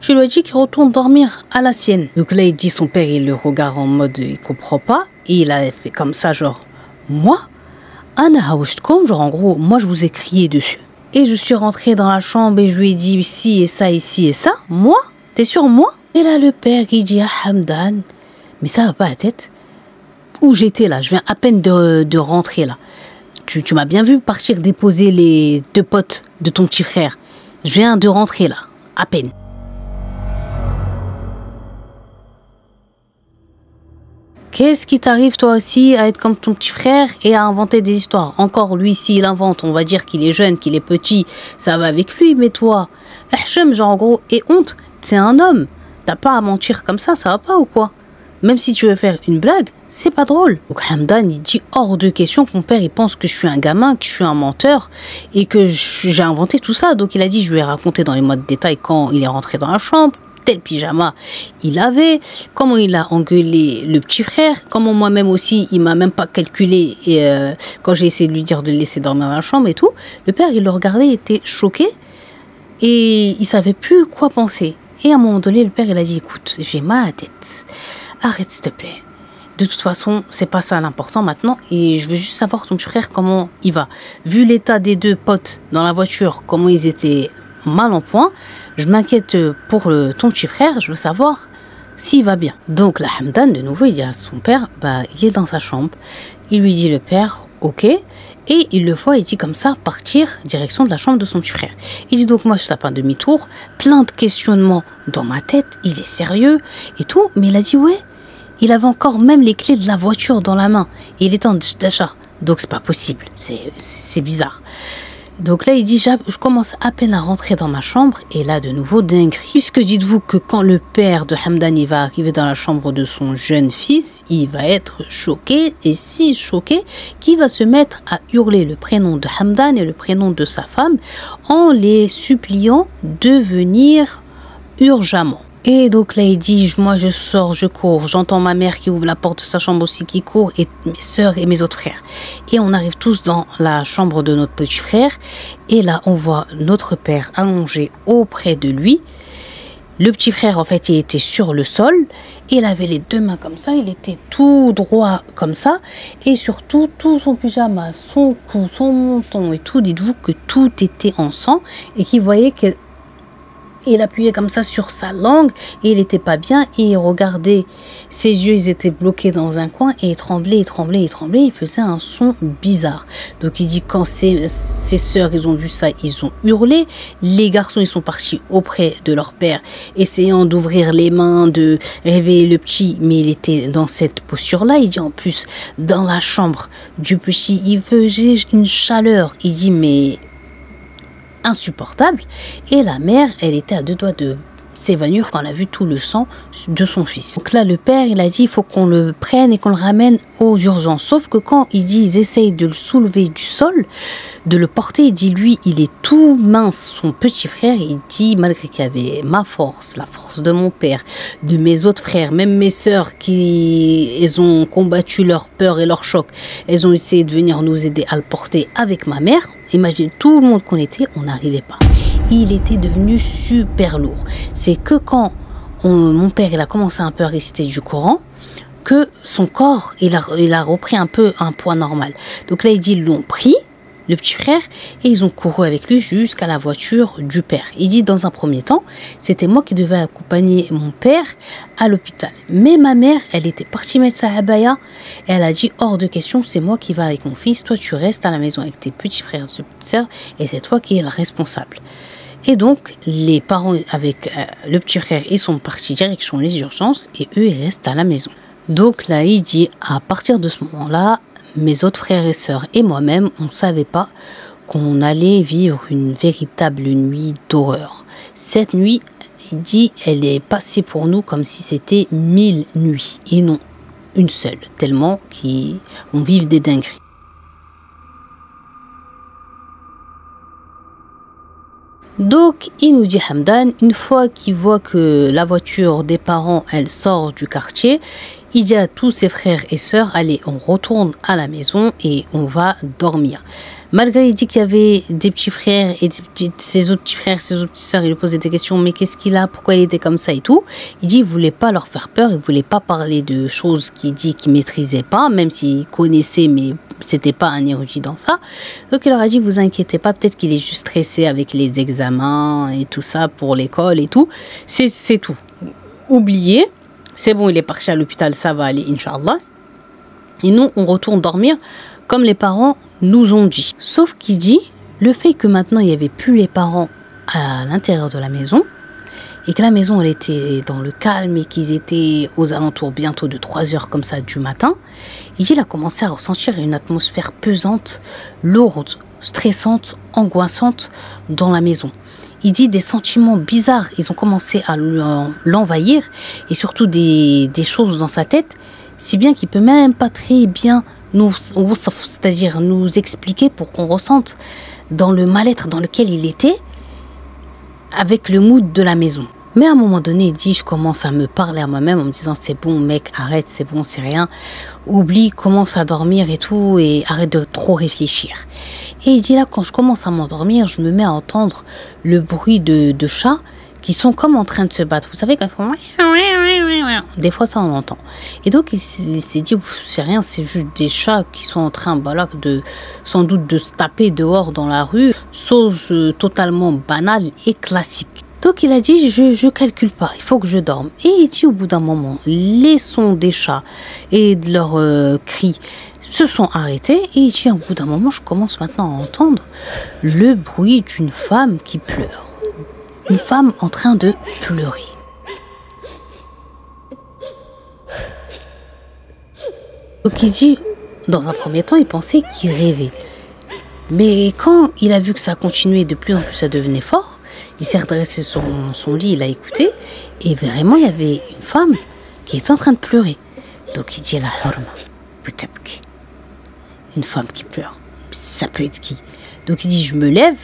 Tu lui as dit qu'il retourne dormir à la sienne. Donc là, il dit, son père, il le regarde en mode, il comprend pas. Et il a fait comme ça, genre, moi? Anna Haouchtkom, genre en gros, moi je vous ai crié dessus. Et je suis rentrée dans la chambre et je lui ai dit, ci et ça, ici et ça. Moi? T'es sûr, moi? Et là, le père, il dit, ah Hamdan, mais ça va pas à la tête. Où j'étais là, je viens à peine de rentrer là. Tu m'as bien vu partir déposer les 2 potes de ton petit frère. Je viens de rentrer là, à peine. Qu'est-ce qui t'arrive toi aussi à être comme ton petit frère et à inventer des histoires? Encore lui, s'il invente, on va dire qu'il est jeune, qu'il est petit, ça va avec lui, mais toi, Hachem, genre en gros, et honte, c'est un homme. T'as pas à mentir comme ça va pas ou quoi? Même si tu veux faire une blague, c'est pas drôle. Donc Hamdan, il dit hors de question que mon père, il pense que je suis un gamin, que je suis un menteur et que j'ai inventé tout ça. Donc il a dit, je lui ai raconté dans les mois de détail quand il est rentré dans la chambre, tel pyjama il avait, comment il a engueulé le petit frère, comment moi-même aussi, il m'a même pas calculé et quand j'ai essayé de lui dire de le laisser dormir dans la chambre et tout. Le père, il le regardait, il était choqué et il savait plus quoi penser. Et à un moment donné, le père, il a dit, écoute, j'ai mal à la tête. Arrête s'il te plaît. De toute façon, c'est pas ça l'important maintenant. Et je veux juste savoir ton petit frère comment il va. Vu l'état des 2 potes dans la voiture, comment ils étaient mal en point, je m'inquiète pour ton petit frère. Je veux savoir s'il va bien. Donc la Hamdan, de nouveau, il dit à son père, bah il est dans sa chambre. Il lui dit le père, ok. Et il le voit, il dit comme ça, partir direction de la chambre de son petit frère. Il dit donc moi je tape un demi-tour, plein de questionnements dans ma tête, il est sérieux et tout. Mais il a dit ouais, il avait encore même les clés de la voiture dans la main. Et il était en d'achat, donc c'est pas possible, c'est bizarre. Donc là, il dit, je commence à peine à rentrer dans ma chambre. Et là, de nouveau, dinguerie. Puisque dites-vous que quand le père de Hamdan il va arriver dans la chambre de son jeune fils, il va être choqué. Et si choqué, qu'il va se mettre à hurler le prénom de Hamdan et le prénom de sa femme en les suppliant de venir urgemment. Et donc là, il dit, moi je sors, je cours, j'entends ma mère qui ouvre la porte de sa chambre aussi qui court, et mes sœurs et mes autres frères. Et on arrive tous dans la chambre de notre petit frère, et là on voit notre père allongé auprès de lui. Le petit frère, en fait, il était sur le sol, il avait les deux mains comme ça, il était tout droit comme ça, et surtout tout son pyjama, son cou, son menton et tout, dites-vous que tout était en sang, et qu'il voyait que il appuyait comme ça sur sa langue et il n'était pas bien et il regardait, ses yeux ils étaient bloqués dans un coin et il tremblait, il faisait un son bizarre. Donc il dit quand ses sœurs ils ont vu ça, ils ont hurlé, les garçons ils sont partis auprès de leur père essayant d'ouvrir les mains, de réveiller le petit, mais il était dans cette posture là. Il dit en plus dans la chambre du petit il faisait une chaleur, il dit mais insupportable, et la mère elle était à deux doigts de s'évanouir quand elle a vu tout le sang de son fils. Donc là le père il a dit il faut qu'on le prenne et qu'on le ramène aux urgences, sauf que quand il dit ils essayent de le soulever du sol, de le porter, il dit lui il est tout mince, son petit frère, il dit malgré qu'il y avait ma force, la force de mon père, de mes autres frères, même mes sœurs qui elles ont combattu leur peur et leur choc, elles ont essayé de venir nous aider à le porter avec ma mère. Imagine tout le monde qu'on était, on n'arrivait pas. Il était devenu super lourd. C'est que quand mon père il a commencé un peu à réciter du Coran, que son corps il a repris un peu un poids normal. Donc là il dit ils l'ont pris, le petit frère, et ils ont couru avec lui jusqu'à la voiture du père. Il dit dans un premier temps, c'était moi qui devais accompagner mon père à l'hôpital. Mais ma mère, elle était partie mettre sa abaya et elle a dit hors de question, c'est moi qui vais avec mon fils, toi tu restes à la maison avec tes petits frères et tes petites sœurs et c'est toi qui es le responsable. Et donc les parents avec le petit frère, ils sont partis direction les urgences et eux ils restent à la maison. Donc là il dit à partir de ce moment-là, mes autres frères et sœurs et moi-même, on ne savait pas qu'on allait vivre une véritable nuit d'horreur. Cette nuit, il dit, elle est passée pour nous comme si c'était 1000 nuits et non une seule, tellement qu'on vive des dingueries. Donc, il nous dit Hamdan, une fois qu'il voit que la voiture des parents, elle sort du quartier, il dit à tous ses frères et sœurs, allez, on retourne à la maison et on va dormir. Malgré il dit qu'il y avait des petits frères et ses autres petits frères, ses autres petites sœurs, il lui posait des questions, mais qu'est-ce qu'il a, pourquoi il était comme ça et tout. Il dit, il voulait pas leur faire peur, il voulait pas parler de choses qu'il dit qu'il maîtrisait pas, même s'il connaissait, mais c'était pas un érudit dans ça. Donc il leur a dit, vous inquiétez pas, peut-être qu'il est juste stressé avec les examens et tout ça pour l'école et tout. C'est tout. Oubliez, c'est bon, il est parti à l'hôpital, ça va aller, Inch'Allah. Et nous, on retourne dormir comme les parents nous ont dit. Sauf qu'il dit, le fait que maintenant il n'y avait plus les parents à l'intérieur de la maison et que la maison elle était dans le calme et qu'ils étaient aux alentours bientôt de 3 heures comme ça du matin, il dit, il a commencé à ressentir une atmosphère pesante, lourde, stressante, angoissante dans la maison. Il dit des sentiments bizarres, ils ont commencé à l'envahir et surtout des choses dans sa tête, si bien qu'il peut même pas très bien c'est-à-dire nous expliquer pour qu'on ressente dans le mal-être dans lequel il était avec le mood de la maison. Mais à un moment donné, il dit, je commence à me parler à moi-même en me disant, c'est bon mec, arrête, c'est bon, c'est rien, oublie, commence à dormir et tout, et arrête de trop réfléchir. Et il dit là, quand je commence à m'endormir, je me mets à entendre le bruit de chats qui sont comme en train de se battre. Vous savez, quand ils font... Des fois, ça, on entend. Et donc, il s'est dit, c'est rien, c'est juste des chats qui sont en train, sans doute, de se taper dehors dans la rue. Chose totalement banale et classique. Donc, il a dit, je calcule pas, il faut que je dorme. Et il dit, au bout d'un moment, les sons des chats et de leurs cris se sont arrêtés. Et il dit, au bout d'un moment, je commence maintenant à entendre le bruit d'une femme qui pleure. Une femme en train de pleurer. Donc il dit, dans un premier temps, il pensait qu'il rêvait. Mais quand il a vu que ça continuait, de plus en plus ça devenait fort, il s'est redressé sur son lit, il a écouté, et vraiment il y avait une femme qui était en train de pleurer. Donc il dit la hurma, une femme qui pleure, ça peut être qui? Donc il dit je me lève,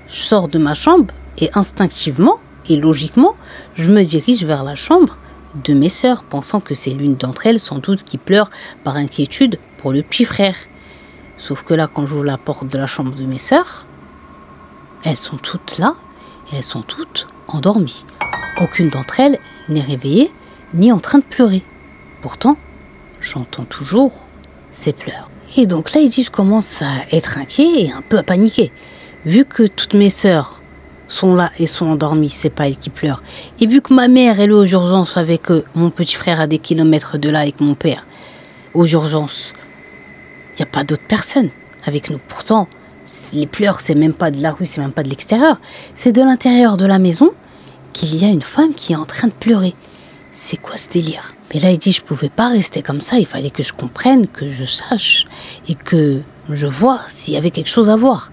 je sors de ma chambre et instinctivement et logiquement, je me dirige vers la chambre de mes sœurs, pensant que c'est l'une d'entre elles sans doute qui pleure par inquiétude pour le petit frère. Sauf que là, quand j'ouvre la porte de la chambre de mes sœurs, elles sont toutes là et elles sont toutes endormies. Aucune d'entre elles n'est réveillée ni en train de pleurer. Pourtant, j'entends toujours ces pleurs. Et donc là, il dit, je commence à être inquiet et un peu à paniquer. Vu que toutes mes sœurs sont là et sont endormies, c'est pas elles qui pleurent. Et vu que ma mère, elle est aux urgences avec mon petit frère à des kilomètres de là avec mon père, aux urgences, il n'y a pas d'autres personnes avec nous. Pourtant, les pleurs, c'est même pas de la rue, c'est même pas de l'extérieur. C'est de l'intérieur de la maison qu'il y a une femme qui est en train de pleurer. C'est quoi ce délire? Mais là, il dit, je pouvais pas rester comme ça. Il fallait que je comprenne, que je sache et que je vois s'il y avait quelque chose à voir.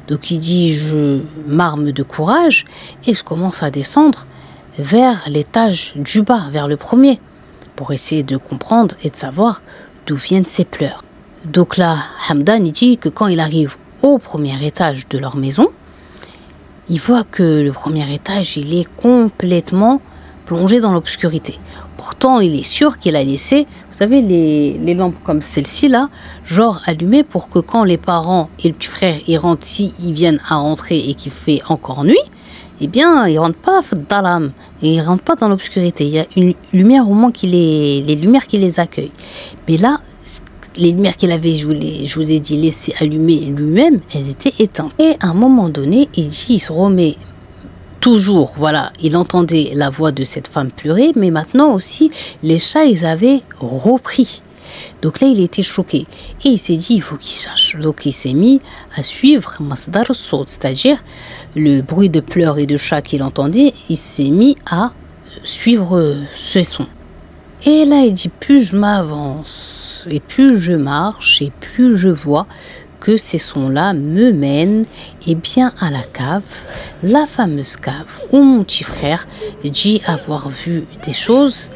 Donc il dit, je m'arme de courage et je commence à descendre vers l'étage du bas, vers le premier, pour essayer de comprendre et de savoir d'où viennent ces pleurs. Donc là, Hamdan, il dit que quand il arrive au premier étage de leur maison, il voit que le premier étage, il est complètement plongé dans l'obscurité. Pourtant, il est sûr qu'il a laissé, vous savez, les lampes comme celle-ci là, genre allumées pour que quand les parents et le petit frère ils rentrent, si ils viennent à rentrer et qu'il fait encore nuit, eh bien, ils rentrent pas dans l'âme, ils rentrent pas dans l'obscurité. Il y a une lumière au moins les lumières qui les accueillent. Mais là, les lumières qu'il avait, je vous ai dit, laissées allumer lui-même, elles étaient éteintes. Et à un moment donné, il dit, il se remet toujours, voilà, il entendait la voix de cette femme pleurer, mais maintenant aussi, les chats, ils avaient repris. Donc là, il était choqué. Et il s'est dit, il faut qu'il sache. Donc il s'est mis à suivre Masdar al-Sawt, c'est-à-dire le bruit de pleurs et de chats qu'il entendait, il s'est mis à suivre ce son. Et là, il dit, plus je m'avance, et plus je marche, et plus je vois que ces sons-là me mènent bien à la cave, la fameuse cave où mon petit frère dit avoir vu des choses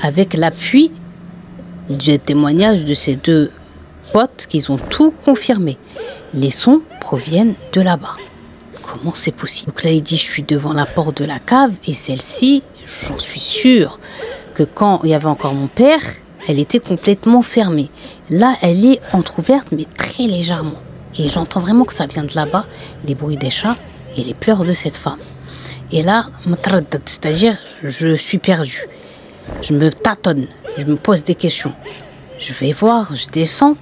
avec l'appui du témoignage de ses deux potes qui ont tout confirmé. Les sons proviennent de là-bas. Comment c'est possible? Donc là, il dit, je suis devant la porte de la cave et celle-ci, j'en suis sûr que quand il y avait encore mon père, elle était complètement fermée. Là, elle est entrouverte, mais très légèrement. Et j'entends vraiment que ça vient de là-bas, les bruits des chats et les pleurs de cette femme. Et là, c'est-à-dire, je suis perdu. Je me tâtonne, je me pose des questions. Je vais voir, je descends.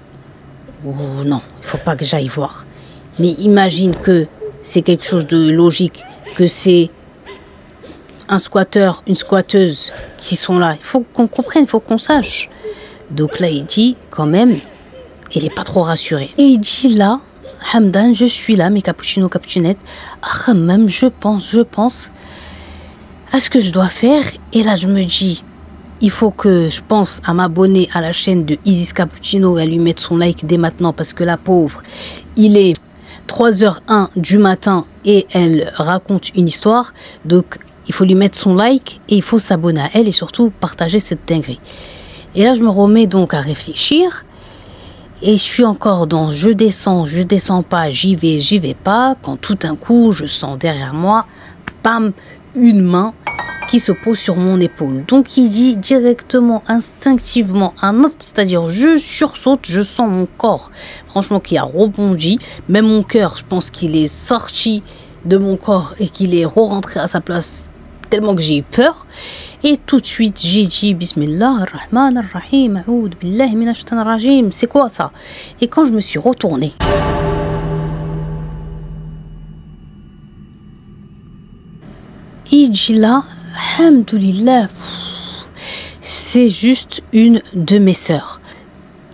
Ou non, il ne faut pas que j'aille voir. Mais imagine que c'est quelque chose de logique, que c'est un squatteur, une squatteuse qui sont là. Il faut qu'on comprenne, il faut qu'on sache. Donc là, il dit, quand même, il n'est pas trop rassuré. Et il dit là, Hamdan, je suis là, mes cappuccinos, cappuccinettes. Ah, même, je pense à ce que je dois faire. Et là, je me dis, il faut que je pense à m'abonner à la chaîne de Isis Cappuccino et à lui mettre son like dès maintenant parce que la pauvre, il est 3h01 du matin et elle raconte une histoire. Donc, il faut lui mettre son like et il faut s'abonner à elle et surtout partager cette dinguerie. Et là, je me remets donc à réfléchir et je suis encore dans je descends pas, j'y vais pas, quand tout d'un coup, je sens derrière moi, bam, une main qui se pose sur mon épaule. Donc, il dit directement, instinctivement, un autre, c'est-à-dire je sursaute, je sens mon corps, franchement, qui a rebondi. Même mon cœur, je pense qu'il est sorti de mon corps et qu'il est re-rentré à sa place tellement que j'ai eu peur. Et tout de suite, j'ai dit Bismillah ar-Rahman ar-Rahim, A'oudh billahi minash shaitanir rajim. C'est quoi ça? Et quand je me suis retournée, il dit là, alhamdoulilah, c'est juste une de mes sœurs.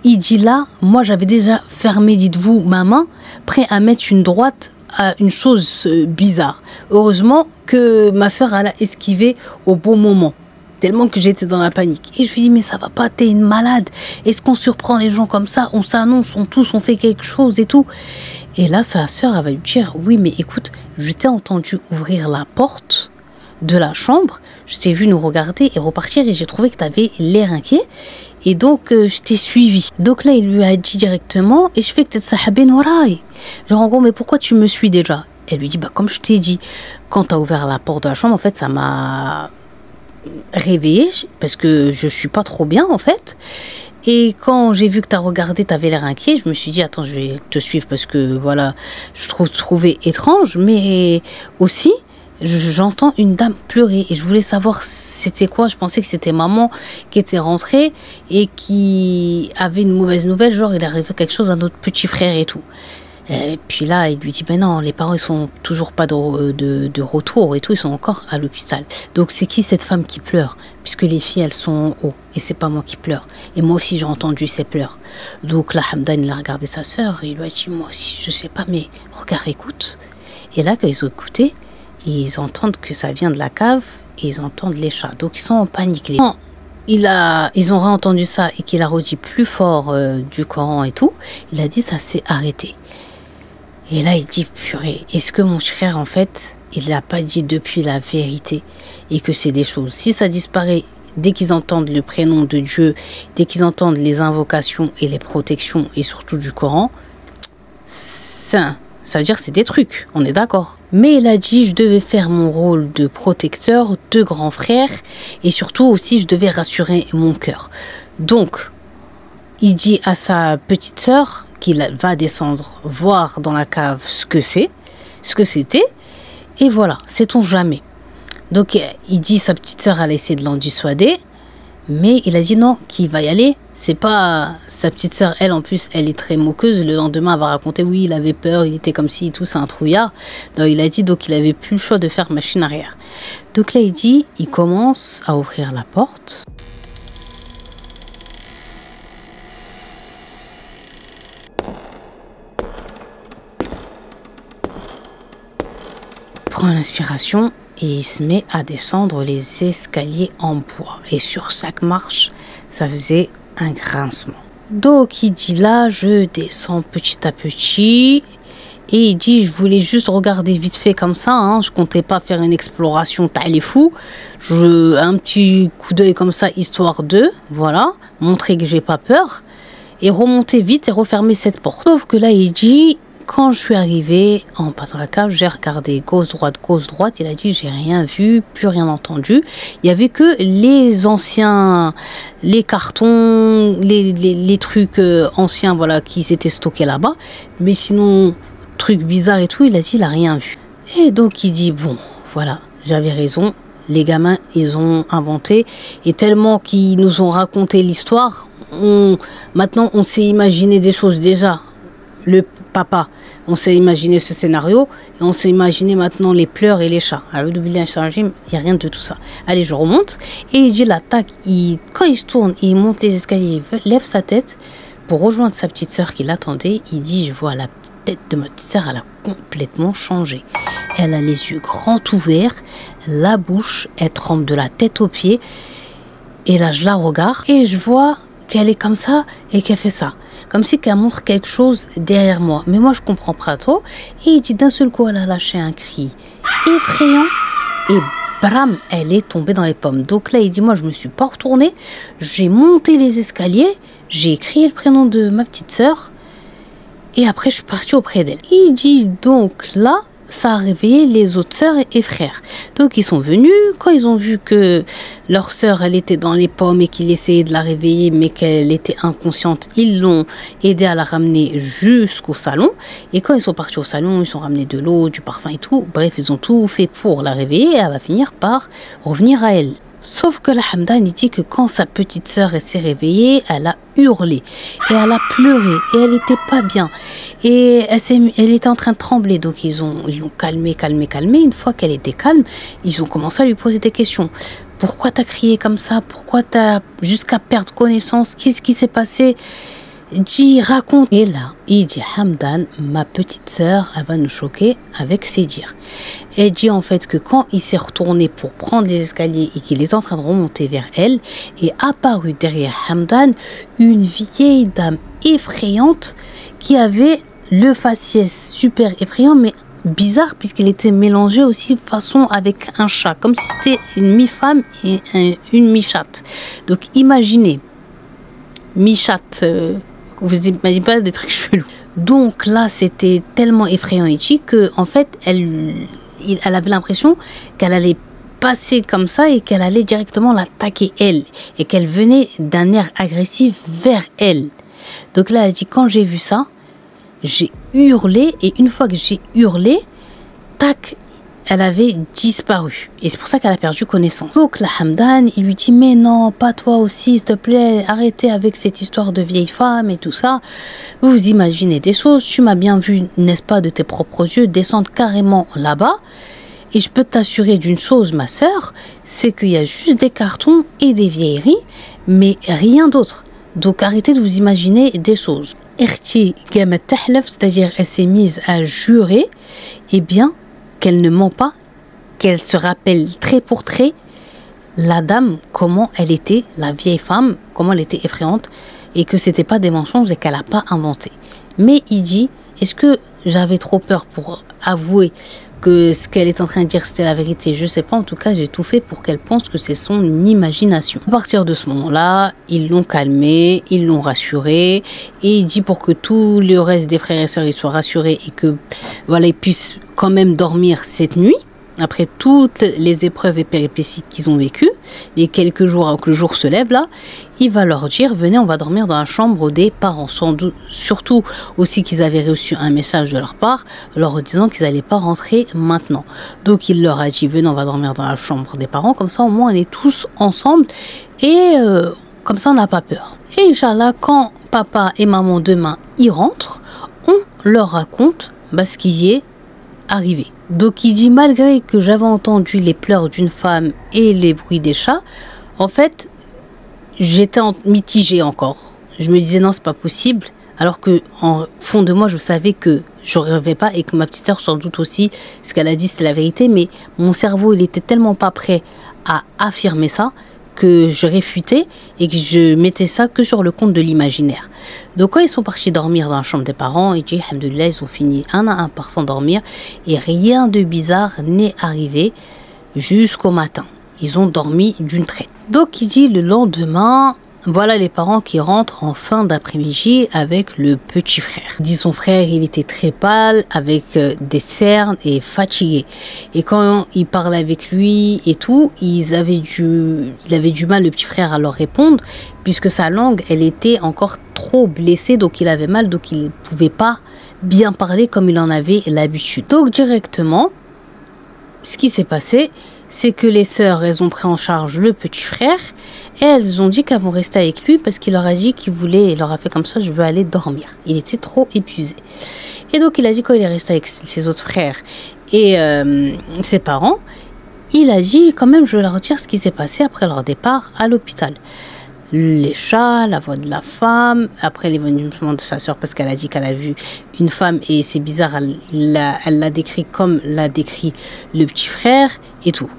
Il dit là, moi j'avais déjà fermé, dites-vous, ma main, prêt à mettre une droite à une chose bizarre. Heureusement que ma sœur elle a esquivé au bon moment, tellement que j'étais dans la panique. Et je lui dis, mais ça va pas, t'es une malade. Est-ce qu'on surprend les gens comme ça? On s'annonce, on tousse, on fait quelque chose et tout. Et là, sa sœur, elle va lui dire, oui, mais écoute, je t'ai entendu ouvrir la porte de la chambre, je t'ai vu nous regarder et repartir et j'ai trouvé que tu avais l'air inquiet. Et donc, je t'ai suivi. Donc là, il lui a dit directement, et je fais que t'es sahabin waraï. Genre, en gros, mais pourquoi tu me suis déjà? Elle lui dit, bah, comme je t'ai dit, quand tu as ouvert la porte de la chambre, en fait, ça m'a réveillée parce que je suis pas trop bien, en fait. Et quand j'ai vu que tu as regardé, tu avais l'air inquiet, je me suis dit, attends, je vais te suivre parce que, voilà, je trouvais étrange, mais aussi, j'entends une dame pleurer et je voulais savoir c'était quoi. Je pensais que c'était maman qui était rentrée et qui avait une mauvaise nouvelle, genre il arrivait quelque chose à notre petit frère et tout. Et puis là, il lui dit, mais non, les parents, ils sont toujours pas de retour et tout, ils sont encore à l'hôpital. Donc, c'est qui cette femme qui pleure? Puisque les filles, elles sont en haut, et c'est pas moi qui pleure. Et moi aussi, j'ai entendu ces pleurs. Donc là, Hamdan, il a regardé sa sœur, et il lui a dit, moi aussi, je sais pas, mais regarde, écoute. Et là, quand ils ont écouté, ils entendent que ça vient de la cave, et ils entendent les chats. Donc, ils sont en panique. Quand ils ont réentendu ça, et qu'il a redit plus fort du Coran et tout, il a dit, ça s'est arrêté. Et là, il dit, purée, est-ce que mon frère, en fait, il n'a pas dit depuis la vérité et que c'est des choses. Si ça disparaît dès qu'ils entendent le prénom de Dieu, dès qu'ils entendent les invocations et les protections et surtout du Coran, ça veut dire que c'est des trucs, on est d'accord. Mais il a dit, je devais faire mon rôle de protecteur, de grand frère et surtout aussi, je devais rassurer mon cœur. Donc, il dit à sa petite sœur qu'il va descendre voir dans la cave ce que c'était. Et voilà, sait-on jamais. Donc, il dit sa petite sœur, elle a essayé de l'en dissuader. Mais il a dit non, qu'il va y aller. C'est pas sa petite sœur, elle en plus, elle est très moqueuse. Le lendemain, elle va raconter, oui, il avait peur, il était comme si tout, c'est un trouillard. Donc, il a dit, donc il avait plus le choix de faire machine arrière. Donc là, il dit, il commence à ouvrir la porte. Prend l'inspiration et il se met à descendre les escaliers en bois. Et sur chaque marche, ça faisait un grincement. Donc il dit là, je descends petit à petit. Et il dit, je voulais juste regarder vite fait comme ça. Hein, je comptais pas faire une exploration, t'as les fous. Un petit coup d'œil comme ça, histoire de, voilà, montrer que j'ai pas peur. Et remonter vite et refermer cette porte. Sauf que là, il dit... Quand je suis arrivée en bas dans la cave, j'ai regardé gauche, droite. Il a dit, j'ai rien vu, plus rien entendu. Il y avait que les anciens, les cartons, les trucs anciens, voilà, qui étaient stockés là-bas. Mais sinon, trucs bizarres et tout, il a dit, il a rien vu. Et donc, il dit, bon, voilà, j'avais raison. Les gamins, ils ont inventé. Et tellement qu'ils nous ont raconté l'histoire, maintenant, on s'est imaginé des choses déjà. Le papa, on s'est imaginé ce scénario et on s'est imaginé maintenant les pleurs et les chats. Il n'y a rien de tout ça. Allez, je remonte et il dit l'attaque. Quand il se tourne, il monte les escaliers, il lève sa tête pour rejoindre sa petite sœur qui l'attendait. Il dit, je vois la tête de ma petite sœur, elle a complètement changé. Elle a les yeux grands ouverts, la bouche, elle tremble de la tête aux pieds. Et là, je la regarde et je vois qu'elle est comme ça et qu'elle fait ça. Comme si qu'elle montre quelque chose derrière moi. Mais moi, je comprends pas trop. Et il dit d'un seul coup, elle a lâché un cri effrayant. Et bram, elle est tombée dans les pommes. Donc là, il dit, moi, je me suis pas retournée. J'ai monté les escaliers. J'ai crié le prénom de ma petite sœur. Et après, je suis partie auprès d'elle. Il dit donc là, ça a réveillé les autres sœurs et frères. Donc ils sont venus, quand ils ont vu que leur sœur, elle était dans les pommes et qu'il essayait de la réveiller mais qu'elle était inconsciente, ils l'ont aidé à la ramener jusqu'au salon. Et quand ils sont partis au salon, ils ont ramené de l'eau, du parfum et tout. Bref, ils ont tout fait pour la réveiller et elle va finir par revenir à elle. Sauf que la Hamdan, il dit que quand sa petite sœur s'est réveillée, elle a hurlé et elle a pleuré et elle était pas bien et elle était en train de trembler. Donc ils l'ont calmée. Une fois qu'elle était calme, ils ont commencé à lui poser des questions. Pourquoi t'as crié comme ça? Pourquoi t'as jusqu'à perdre connaissance? Qu'est-ce qui s'est passé? Dit, raconte. Et là, il dit, Hamdan, ma petite sœur, elle va nous choquer avec ses dires. Elle dit en fait que quand il s'est retourné pour prendre les escaliers et qu'il est en train de remonter vers elle, est apparue derrière Hamdan une vieille dame effrayante qui avait le faciès super effrayant, mais bizarre puisqu'il était mélangé aussi façon avec un chat, comme si c'était une mi-femme et une mi-chatte. Donc imaginez, mi-chatte, vous imaginez pas des trucs chelous. Donc là, c'était tellement effrayant et chic que en fait, elle avait l'impression qu'elle allait passer comme ça et qu'elle allait directement l'attaquer elle et qu'elle venait d'un air agressif vers elle. Donc là, elle dit, quand j'ai vu ça, j'ai hurlé et une fois que j'ai hurlé, tac, elle avait disparu. Et c'est pour ça qu'elle a perdu connaissance. Donc la Hamdan, il lui dit, mais non, pas toi aussi, s'il te plaît, arrêtez avec cette histoire de vieille femme et tout ça. Vous imaginez des choses, tu m'as bien vu, n'est-ce pas, de tes propres yeux, descendre carrément là-bas. Et je peux t'assurer d'une chose, ma sœur, c'est qu'il y a juste des cartons et des vieilleries, mais rien d'autre. Donc arrêtez de vous imaginer des choses. Erti gamet tahlef, c'est-à-dire elle s'est mise à jurer, eh bien, qu'elle ne ment pas, qu'elle se rappelle trait pour trait la dame, comment elle était, la vieille femme, comment elle était effrayante, et que c'était pas des mensonges et qu'elle n'a pas inventé. Mais il dit, est-ce que j'avais trop peur pour avouer que ce qu'elle est en train de dire c'était la vérité? Je sais pas, en tout cas j'ai tout fait pour qu'elle pense que c'est son imagination. À partir de ce moment-là, ils l'ont calmée, ils l'ont rassurée, et il dit pour que tout le reste des frères et sœurs ils soient rassurés et que voilà, ils puissent quand même dormir cette nuit après toutes les épreuves et péripéties qu'ils ont vécues, et quelques jours avant que le jour se lève là, il va leur dire, venez, on va dormir dans la chambre des parents. Surtout aussi qu'ils avaient reçu un message de leur part, leur disant qu'ils n'allaient pas rentrer maintenant. Donc il leur a dit, venez, on va dormir dans la chambre des parents, comme ça au moins on est tous ensemble, et comme ça on n'a pas peur. Et Inch'Allah, quand papa et maman demain y rentrent, on leur raconte ce qui y est arrivé. Donc il dit, malgré que j'avais entendu les pleurs d'une femme et les bruits des chats, en fait j'étais mitigée encore. Je me disais non, c'est pas possible, alors que en fond de moi je savais que je rêvais pas et que ma petite sœur sans doute aussi, ce qu'elle a dit c'est la vérité, mais mon cerveau il était tellement pas prêt à affirmer ça que je réfutais et que je mettais ça que sur le compte de l'imaginaire. Donc quand ils sont partis dormir dans la chambre des parents, il dit, alhamdoulilah, ils ont fini un à un par s'endormir et rien de bizarre n'est arrivé jusqu'au matin. Ils ont dormi d'une traite. Donc il dit, le lendemain, voilà les parents qui rentrent en fin d'après-midi avec le petit frère. Il dit, son frère, il était très pâle, avec des cernes et fatigué. Et quand il parlait avec lui et tout, il avait du mal, le petit frère, à leur répondre, puisque sa langue, elle était encore trop blessée, donc il avait mal, donc il ne pouvait pas bien parler comme il en avait l'habitude. Donc directement, ce qui s'est passé, c'est que les sœurs, elles ont pris en charge le petit frère et elles ont dit qu'elles vont rester avec lui parce qu'il leur a dit qu'il voulait, il leur a fait comme ça, je veux aller dormir. Il était trop épuisé. Et donc il a dit, quand il est resté avec ses autres frères et ses parents, il a dit quand même, je vais leur dire ce qui s'est passé après leur départ à l'hôpital. Les chats, la voix de la femme, après l'évanouissement de sa sœur parce qu'elle a dit qu'elle a vu une femme et c'est bizarre, elle l'a décrit comme l'a décrit le petit frère et tout.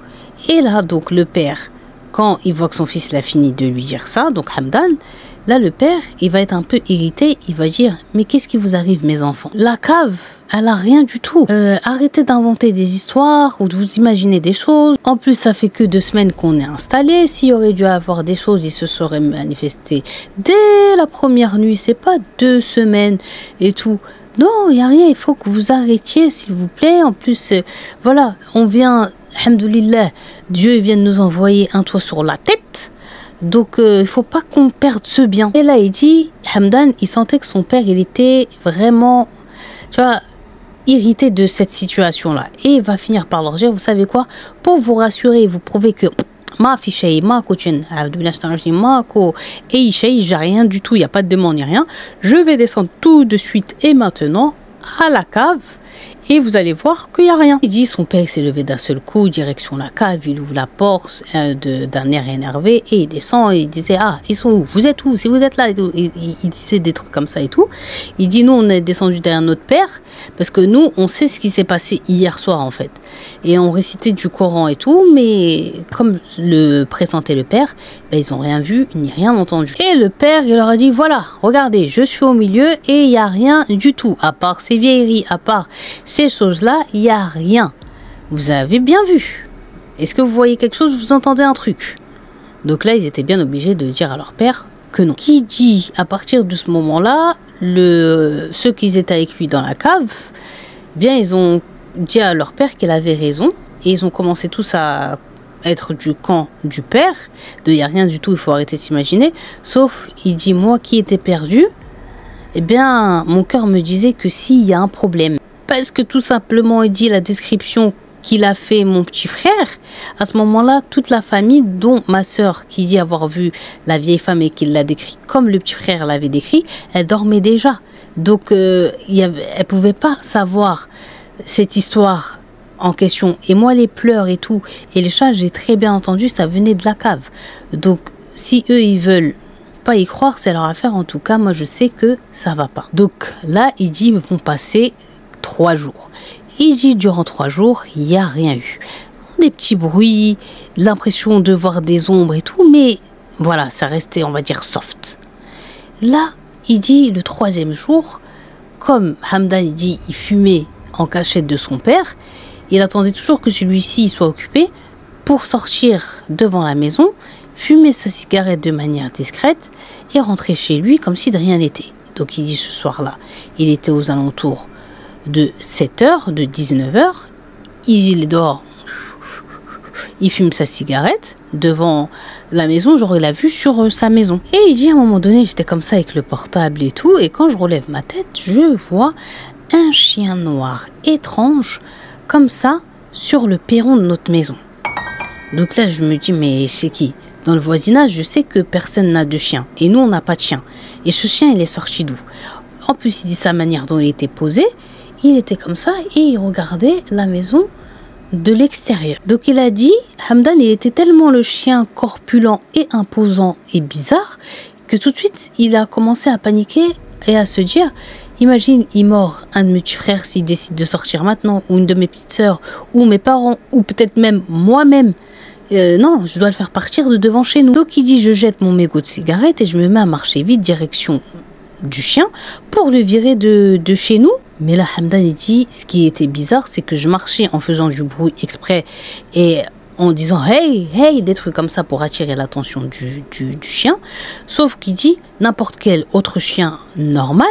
Et là, donc le père, quand il voit que son fils l'a fini de lui dire ça, donc Hamdan, là le père, il va être un peu irrité, il va dire, mais qu'est-ce qui vous arrive mes enfants? La cave, elle a rien du tout. Arrêtez d'inventer des histoires ou de vous imaginer des choses. En plus, ça fait que 2 semaines qu'on est installé. S'il aurait dû avoir des choses, il se serait manifesté dès la première nuit. C'est pas 2 semaines et tout. Non, il n'y a rien. Il faut que vous arrêtiez, s'il vous plaît. En plus, voilà, on vient, alhamdoulilah, Dieu vient de nous envoyer un toit sur la tête. Donc, il faut pas qu'on perde ce bien. Et là, il dit, Hamdan, il sentait que son père, il était vraiment, tu vois, irrité de cette situation-là. Et il va finir par leur dire, vous savez quoi, pour vous rassurer et vous prouver que ma fiche, ma coachine, et j'ai rien du tout, il n'y a pas de demande ni rien, je vais descendre tout de suite et maintenant à la cave et vous allez voir qu'il n'y a rien. Il dit, son père s'est levé d'un seul coup, direction la cave, il ouvre la porte d'un air énervé et il descend et il disait, ah, ils sont où? Vous êtes où? Si vous êtes là et tout. Il disait des trucs comme ça et tout. Il dit, nous, on est descendu derrière notre père parce que nous, on sait ce qui s'est passé hier soir en fait. Et on récitait du Coran et tout, mais comme le pressentait le père, ben, ils n'ont rien vu ni rien entendu. Et le père, il leur a dit, voilà, regardez, je suis au milieu et il n'y a rien du tout. À part ces vieilleries, à part ces choses-là, il n'y a rien. Vous avez bien vu. Est-ce que vous voyez quelque chose? Vous entendez un truc? Donc là, ils étaient bien obligés de dire à leur père que non. Qui dit, à partir de ce moment-là, ceux qui étaient avec lui dans la cave, eh bien, ils ont dit à leur père qu'il avait raison. Et ils ont commencé tous à être du camp du père. De il n'y a rien du tout, il faut arrêter de s'imaginer. Sauf, il dit, moi qui étais perdu, eh bien, mon cœur me disait que s'il y a un problème, parce que tout simplement, il dit la description qu'il a fait mon petit frère, à ce moment-là, toute la famille, dont ma sœur qui dit avoir vu la vieille femme et qui l'a décrit comme le petit frère l'avait décrit, elle dormait déjà. Donc, elle ne pouvait pas savoir cette histoire en question. Et moi, les pleurs et tout, et les chats, j'ai très bien entendu, ça venait de la cave. Donc, si eux, ils veulent pas y croire, c'est leur affaire. En tout cas, moi, je sais que ça va pas. Donc là, il dit, ils vont passer 3 jours. Il dit, durant 3 jours, il n'y a rien eu. Des petits bruits, l'impression de voir des ombres et tout, mais voilà, ça restait, on va dire, soft. Là, il dit, le 3e jour, comme Hamdan, il dit, il fumait en cachette de son père, il attendait toujours que celui-ci soit occupé pour sortir devant la maison, fumer sa cigarette de manière discrète et rentrer chez lui comme si de rien n'était. Donc il dit ce soir-là, il était aux alentours de 7h, de 19h, il dort, il fume sa cigarette devant la maison, genre il a vu sur sa maison. Et il dit à un moment donné, j'étais comme ça avec le portable et tout, et quand je relève ma tête, je vois un chien noir étrange comme ça sur le perron de notre maison. Donc là je me dis, mais c'est qui? Dans le voisinage, je sais que personne n'a de chien. Et nous, on n'a pas de chien. Et ce chien, il est sorti d'où? En plus, il dit sa manière dont il était posé. Il était comme ça et il regardait la maison de l'extérieur. Donc il a dit, Hamdan, il était tellement le chien corpulent et imposant et bizarre que tout de suite, il a commencé à paniquer et à se dire, imagine, il mord un de mes petits frères s'il décide de sortir maintenant, ou une de mes petites sœurs, ou mes parents, ou peut-être même moi-même. Non, je dois le faire partir de devant chez nous. Donc il dit, je jette mon mégot de cigarette et je me mets à marcher vite direction du chien pour le virer de chez nous. Mais là, Hamdan, il dit, ce qui était bizarre, c'est que je marchais en faisant du bruit exprès et en disant hey, hey, des trucs comme ça pour attirer l'attention du chien. Sauf qu'il dit, n'importe quel autre chien normal,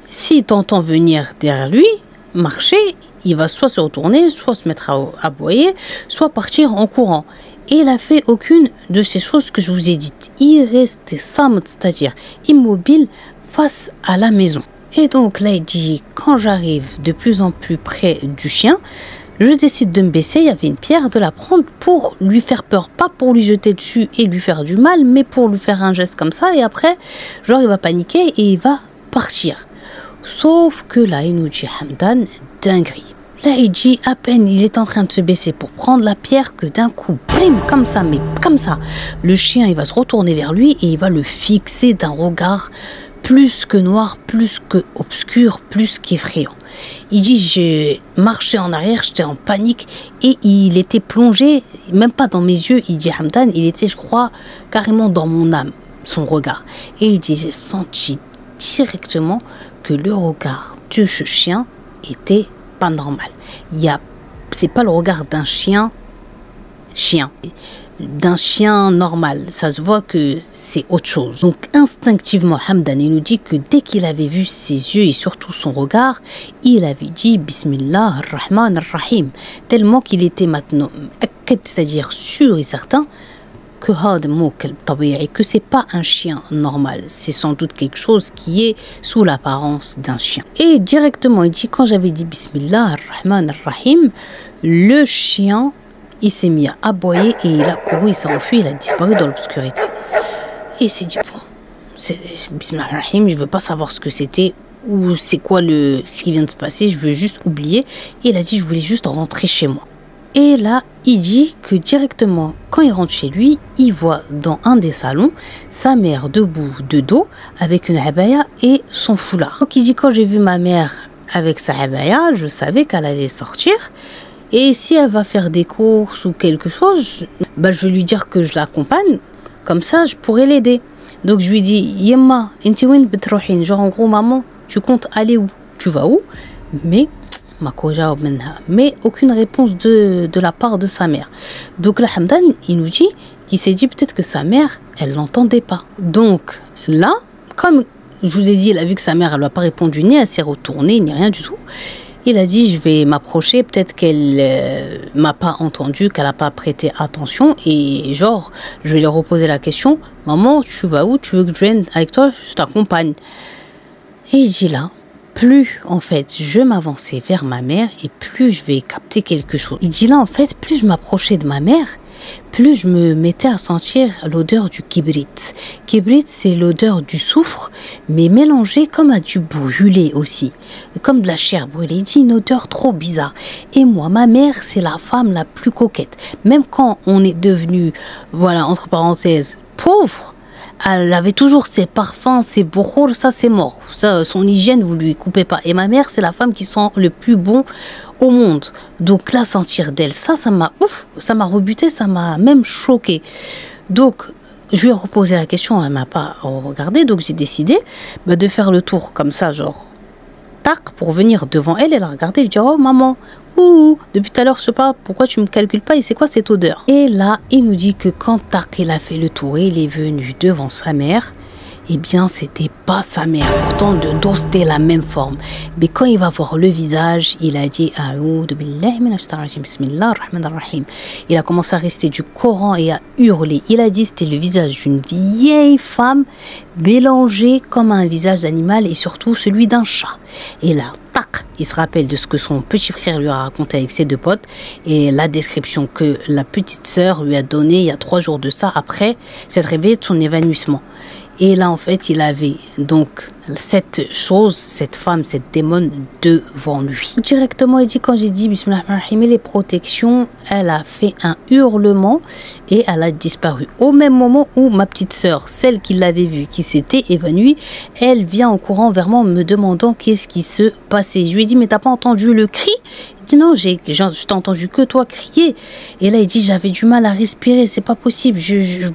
s'il t'entend venir derrière lui, marcher, il va soit se retourner, soit se mettre à aboyer, soit partir en courant. Et il a fait aucune de ces choses que je vous ai dites. Il restait samt, c'est-à-dire immobile face à la maison. Et donc là, il dit, quand j'arrive de plus en plus près du chien, je décide de me baisser, il y avait une pierre, de la prendre pour lui faire peur, pas pour lui jeter dessus et lui faire du mal, mais pour lui faire un geste comme ça. Et après, genre, il va paniquer et il va partir. Sauf que là, il nous dit Hamdan, dinguerie. Là, il dit, à peine il est en train de se baisser pour prendre la pierre que d'un coup, blim, comme ça, mais comme ça, le chien, il va se retourner vers lui et il va le fixer d'un regard plus que noir, plus que obscur, plus qu'effrayant. Il dit, j'ai marché en arrière, j'étais en panique et il était plongé, même pas dans mes yeux, il dit Hamdan, il était, je crois, carrément dans mon âme, son regard. Et il dit, j'ai senti directement que le regard de ce chien était pas normal. C'est pas le regard d'un chien, d'un chien normal. Ça se voit que c'est autre chose. Donc instinctivement, Hamdan, il nous dit que dès qu'il avait vu ses yeux et surtout son regard, il avait dit Bismillah ar-Rahman ar-Rahim, tellement qu'il était maintenant, c'est-à-dire sûr et certain que c'est pas un chien normal, c'est sans doute quelque chose qui est sous l'apparence d'un chien. Et directement, il dit, quand j'avais dit Bismillah ar-Rahman ar-Rahim, le chien, il s'est mis à aboyer et il a couru, il s'est enfui, il a disparu dans l'obscurité. Et il s'est dit, bon, c'est Bismillah ar-Rahim, je veux pas savoir ce que c'était ou c'est quoi ce qui vient de se passer, je veux juste oublier. Et il a dit, je voulais juste rentrer chez moi. Et là, il dit que directement, quand il rentre chez lui, il voit dans un des salons sa mère debout de dos avec une abaya et son foulard. Donc il dit, quand j'ai vu ma mère avec sa abaya, je savais qu'elle allait sortir. Et si elle va faire des courses ou quelque chose, bah, je vais lui dire que je l'accompagne. Comme ça, je pourrais l'aider. Donc je lui dis, Yemma, inti win betrouhin, genre en gros, maman, tu comptes aller où? Tu vas où? Mais aucune réponse de la part de sa mère. Donc la Hamdan, il nous dit qu'il s'est dit peut-être que sa mère, elle l'entendait pas. Donc là, comme je vous ai dit, il a vu que sa mère, elle lui a pas répondu, ni elle s'est retournée, ni rien du tout. Il a dit, je vais m'approcher, peut-être qu'elle m'a pas entendu, qu'elle a pas prêté attention. Et genre, je vais lui reposer la question, maman, tu vas où? Tu veux que je vienne avec toi? Je t'accompagne. Et il dit là, plus en fait je m'avançais vers ma mère et plus je vais capter quelque chose. Il dit là en fait, plus je m'approchais de ma mère, plus je me mettais à sentir l'odeur du kibrit. Kibrit, c'est l'odeur du soufre, mais mélangée comme à du brûlé aussi, comme de la chair brûlée. Il dit une odeur trop bizarre. Et moi, ma mère, c'est la femme la plus coquette. Même quand on est devenu, voilà, entre parenthèses, pauvre, elle avait toujours ses parfums, ses bourrours, ça c'est mort. Ça, son hygiène, vous lui coupez pas. Et ma mère, c'est la femme qui sent le plus bon au monde. Donc là, sentir d'elle, ça m'a rebuté, ça m'a même choqué. Donc, je lui ai reposé la question, elle m'a pas regardé, donc j'ai décidé de faire le tour comme ça, genre, tac, pour venir devant elle, elle a regardé, elle dit, oh maman, ouh, depuis tout à l'heure je te parle, pourquoi tu me calcules pas et c'est quoi cette odeur? Et là, il nous dit que quand tac, il a fait le tour et il est venu devant sa mère, eh bien, c'était pas sa mère. Pourtant, de dos, c'était la même forme. Mais quand il va voir le visage, il a dit Bismillahir-Rahmanir-Rahim. Il a commencé à réciter du Coran et à hurler. Il a dit c'était le visage d'une vieille femme mélangé comme un visage d'animal et surtout celui d'un chat. Et là, tac, il se rappelle de ce que son petit frère lui a raconté avec ses deux potes et la description que la petite sœur lui a donnée il y a 3 jours de ça après s'être réveillée de son évanouissement. Et là, en fait, il avait donc cette chose, cette femme, cette démon devant lui. Directement, il dit, quand j'ai dit Bismillahir-Rahmanir-Rahim, les protections, elle a fait un hurlement et elle a disparu. Au même moment où ma petite sœur, celle qui l'avait vue, qui s'était évanouie, elle vient en courant vers moi me demandant qu'est-ce qui se passait. Je lui ai dit, mais t'as pas entendu le cri? Il dit, non, je t'ai entendu que toi crier. Et là, il dit, j'avais du mal à respirer, c'est pas possible. Je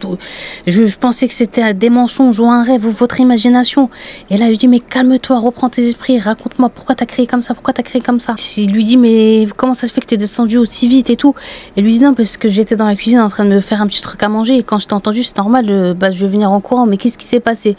pensais que c'était des mensonges ou un rêve ou votre imagination. Et là, il lui dit, mais calme-toi, reprends tes esprits, raconte-moi pourquoi t'as crié comme ça, pourquoi t'as crié comme ça. Il lui dit, mais comment ça se fait que t'es descendu aussi vite et tout? Et lui dit, non, parce que j'étais dans la cuisine en train de me faire un petit truc à manger et quand je t'ai entendu, c'est normal, je vais venir en courant, mais qu'est-ce qui s'est passé?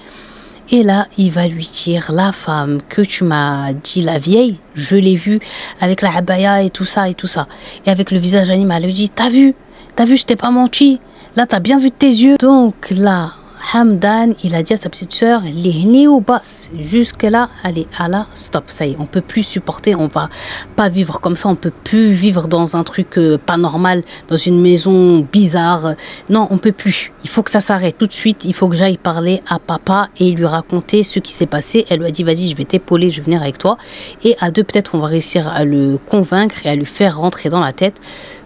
Et là, il va lui dire, la femme que tu m'as dit, la vieille, je l'ai vue avec la abaya et tout ça et tout ça. Et avec le visage animal, elle lui dit, t'as vu, je t'ai pas menti. Là, t'as bien vu de tes yeux. Donc là, Hamdan, il a dit à sa petite sœur, les au basse. Jusque là, allez, Allah, stop, ça y est, on peut plus supporter, on va pas vivre comme ça, on peut plus vivre dans un truc pas normal, dans une maison bizarre. Non, on peut plus. Il faut que ça s'arrête tout de suite. Il faut que j'aille parler à papa et lui raconter ce qui s'est passé. Elle lui a dit, vas-y, je vais t'épauler, je vais venir avec toi. Et à deux, peut-être, on va réussir à le convaincre et à lui faire rentrer dans la tête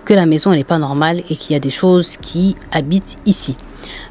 que la maison, elle n'est pas normale et qu'il y a des choses qui habitent ici.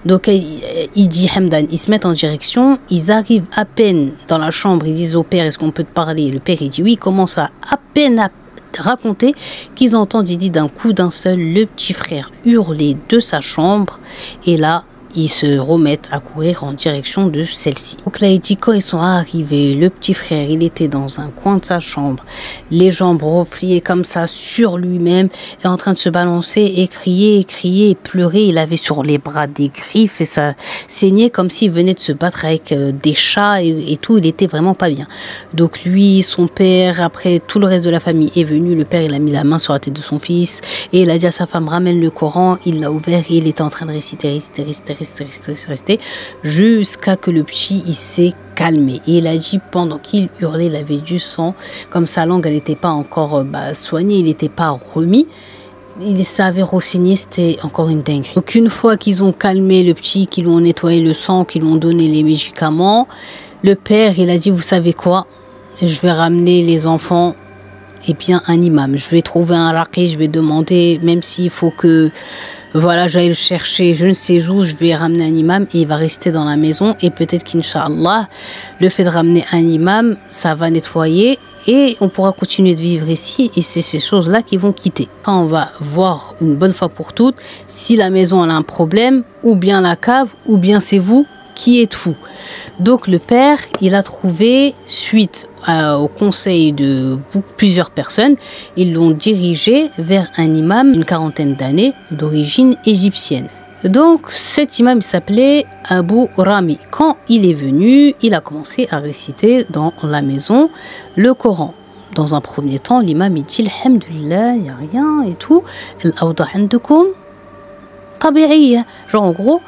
Donc il dit Hamdan, ils se mettent en direction, ils arrivent à peine dans la chambre, ils disent au père, est-ce qu'on peut te parler? Le père il dit oui, il commence à peine à raconter qu'ils entendent, il dit d'un coup d'un seul, le petit frère hurler de sa chambre et là ils se remettent à courir en direction de celle-ci. Donc là, il dit, quand ils sont arrivés, le petit frère, il était dans un coin de sa chambre, les jambes repliées comme ça sur lui-même, et en train de se balancer et crier et pleurer. Il avait sur les bras des griffes et ça saignait comme s'il venait de se battre avec des chats et tout. Il était vraiment pas bien. Donc lui, son père, après tout le reste de la famille est venu. Le père, il a mis la main sur la tête de son fils et il a dit à sa femme, ramène le Coran. Il l'a ouvert et il était en train de réciter jusqu'à que le petit il s'est calmé. Et il a dit pendant qu'il hurlait, il avait du sang, comme sa langue elle n'était pas encore soignée, il n'était pas remis, il savait re-saigner, c'était encore une dinguerie. Donc une fois qu'ils ont calmé le petit, qu'ils lui ont nettoyé le sang, qu'ils lui ont donné les médicaments, le père il a dit, vous savez quoi, je vais ramener les enfants, et bien un imam. Je vais trouver un raqi, je vais demander, même s'il faut que voilà, j'aille le chercher, je ne sais où, je vais ramener un imam et il va rester dans la maison. Et peut-être qu'Inch'Allah, le fait de ramener un imam, ça va nettoyer et on pourra continuer de vivre ici. Et c'est ces choses-là qui vont quitter. Quand on va voir une bonne fois pour toutes si la maison elle a un problème, ou bien la cave, ou bien c'est vous qui êtes fou. Donc le père, il a trouvé, suite au conseil de plusieurs personnes, ils l'ont dirigé vers un imam d'une quarantaine d'années d'origine égyptienne. Donc cet imam s'appelait Abu Rami. Quand il est venu, il a commencé à réciter dans la maison le Coran. Dans un premier temps, l'imam il dit Alhamdulillah, il n'y a rien et tout. Al-awda andukum tabi'iyya. Genre en gros,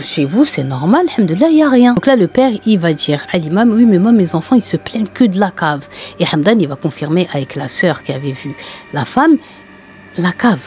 chez vous, c'est normal, alhamdoulilah, il n'y a rien. Donc là, le père, il va dire à l'imam, oui, mais moi, mes enfants, ils se plaignent que de la cave. Et Hamdan, il va confirmer avec la sœur qui avait vu la femme, la cave.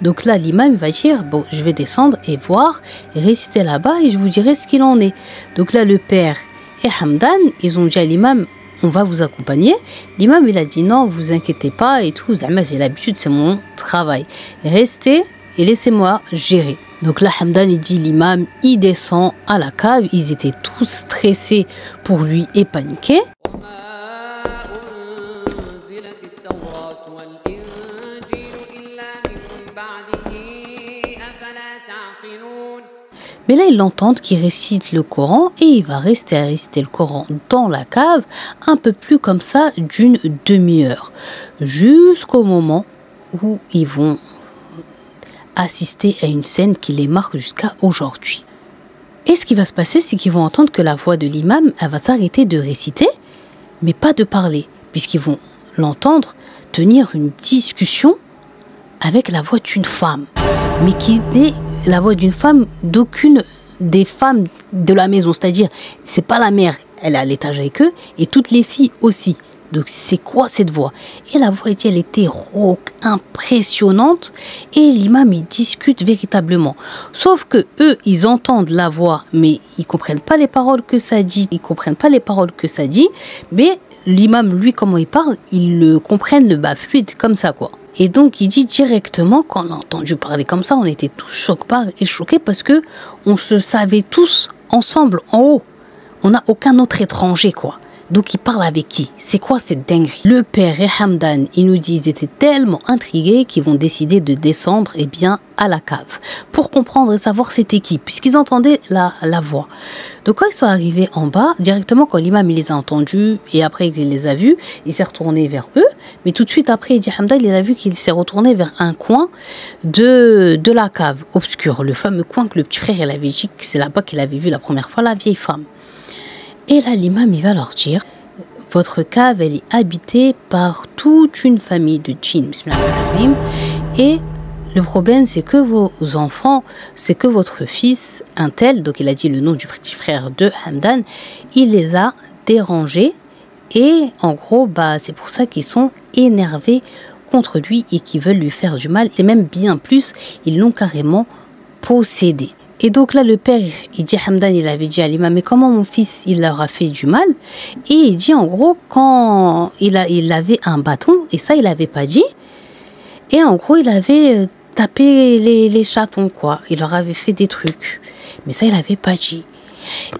Donc là, l'imam va dire, bon, je vais descendre et voir, et réciter là-bas, et je vous dirai ce qu'il en est. Donc là, le père et Hamdan, ils ont dit à l'imam, on va vous accompagner. L'imam, il a dit, non, vous inquiétez pas et tout. Zama, j'ai l'habitude, c'est mon travail. Restez et laissez-moi gérer. Donc là, Hamdan, il dit, l'imam, il descend à la cave. Ils étaient tous stressés pour lui et paniqués. Mais là, ils l'entendent qui récite le Coran et il va rester à réciter le Coran dans la cave, un peu plus comme ça d'une demi-heure, jusqu'au moment où ils vont assister à une scène qui les marque jusqu'à aujourd'hui. Et ce qui va se passer, c'est qu'ils vont entendre que la voix de l'imam, elle va s'arrêter de réciter, mais pas de parler, puisqu'ils vont l'entendre tenir une discussion avec la voix d'une femme, mais qui n'est la voix d'une femme d'aucune des femmes de la maison, c'est-à-dire c'est pas la mère, elle est à l'étage avec eux, et toutes les filles aussi. Donc c'est quoi cette voix? Et la voix, elle était rauque, impressionnante, et l'imam il discute véritablement. Sauf que eux, ils entendent la voix, mais ils comprennent pas les paroles que ça dit, mais l'imam, lui, comment il parle, ils le comprennent, le bas fluide, comme ça quoi. Et donc il dit directement, quand on a entendu parler comme ça, on était tous choqués parce que on se savait tous ensemble en haut. On n'a aucun autre étranger quoi. Donc il parle avec qui? C'est quoi cette dinguerie? Le père et Hamdan, ils nous disent, ils étaient tellement intrigués qu'ils vont décider de descendre à la cave pour comprendre et savoir c'était qui, puisqu'ils entendaient la voix. Donc quand ils sont arrivés en bas, directement quand l'imam il les a entendus et après qu'il les a vus, il s'est retourné vers eux. Mais tout de suite après, il dit Hamdan, il a vu qu'il s'est retourné vers un coin de la cave obscure, le fameux coin que le petit frère il avait dit que c'est là-bas qu'il avait vu la première fois la vieille femme. Et là, l'imam, il va leur dire, votre cave, elle est habitée par toute une famille de djinns. Et le problème, c'est que vos enfants, c'est que votre fils, un tel, donc il a dit le nom du petit frère de Hamdan, il les a dérangés. Et en gros, c'est pour ça qu'ils sont énervés contre lui et qu'ils veulent lui faire du mal. Et même bien plus, ils l'ont carrément possédé. Et donc là, le père, il dit, Hamdan, il avait dit à l'imam, mais comment mon fils, il leur a fait du mal? Et il dit, en gros, quand il avait un bâton, et ça, il n'avait pas dit. Et en gros, il avait tapé les chatons, quoi. Il leur avait fait des trucs. Mais ça, il n'avait pas dit.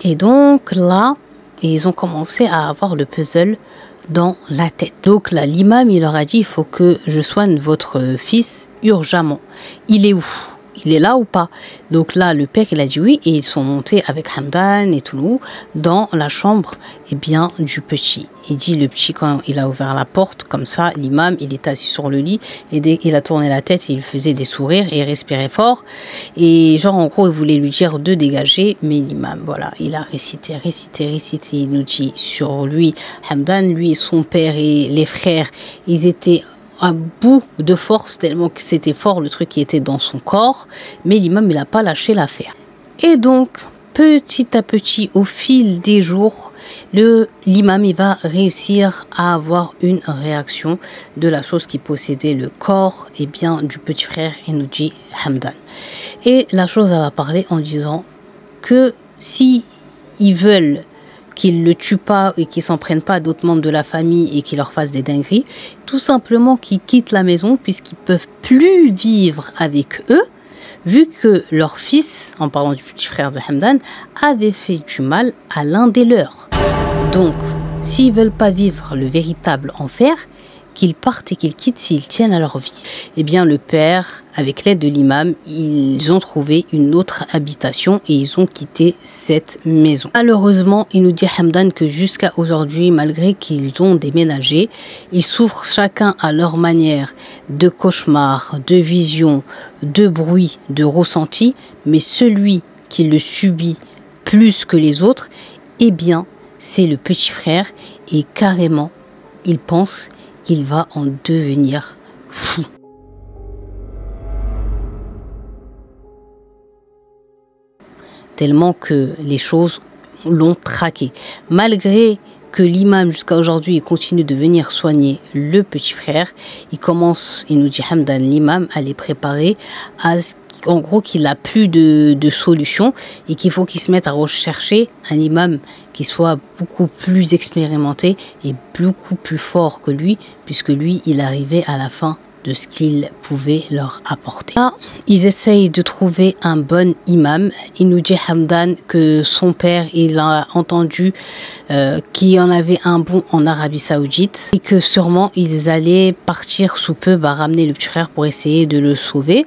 Et donc là, ils ont commencé à avoir le puzzle dans la tête. Donc là, l'imam, il leur a dit, il faut que je soigne votre fils urgemment. Il est où? Il est là ou pas? Donc là, le père, il a dit oui, et ils sont montés avec Hamdan et tout dans la chambre du petit. Il dit, le petit, quand il a ouvert la porte, comme ça, l'imam, il était assis sur le lit, et il a tourné la tête, et il faisait des sourires, et il respirait fort, et genre, en gros, il voulait lui dire de dégager, mais l'imam, voilà, il a récité, il nous dit sur lui, Hamdan, lui et son père et les frères, ils étaient à bout de force, tellement que c'était fort le truc qui était dans son corps, mais l'imam il n'a pas lâché l'affaire. Et donc petit à petit, au fil des jours, l'imam il va réussir à avoir une réaction de la chose qui possédait le corps du petit frère, et nous dit Hamdan. Et la chose elle va parler en disant que si ils veulent qu'ils ne le tuent pas et qu'ils s'en prennent pas à d'autres membres de la famille et qu'ils leur fassent des dingueries. Tout simplement qu'ils quittent la maison puisqu'ils ne peuvent plus vivre avec eux, vu que leur fils, en parlant du petit frère de Hamdan, avait fait du mal à l'un des leurs. Donc, s'ils ne veulent pas vivre le véritable enfer, qu'ils partent et qu'ils quittent s'ils tiennent à leur vie. Eh bien, le père, avec l'aide de l'imam, ils ont trouvé une autre habitation et ils ont quitté cette maison. Malheureusement, il nous dit Hamdan que jusqu'à aujourd'hui, malgré qu'ils ont déménagé, ils souffrent chacun à leur manière de cauchemars, de visions, de bruits, de ressentis, mais celui qui le subit plus que les autres, eh bien, c'est le petit frère et carrément, il pense qu'il va en devenir fou. Tellement que les choses l'ont traqué. Malgré que l'imam jusqu'à aujourd'hui continue de venir soigner le petit frère, il nous dit Hamdan, l'imam, à les préparer à en gros qu'il n'a plus de solution et qu'il faut qu'il se mette à rechercher un imam qui soit beaucoup plus expérimenté et beaucoup plus fort que lui, puisque lui, il arrivait à la fin de ce qu'il pouvait leur apporter. Là, ils essayent de trouver un bon imam. Il nous dit Hamdan que son père, il a entendu qu'il y en avait un bon en Arabie Saoudite et que sûrement ils allaient partir sous peu, ramener le petit frère pour essayer de le sauver.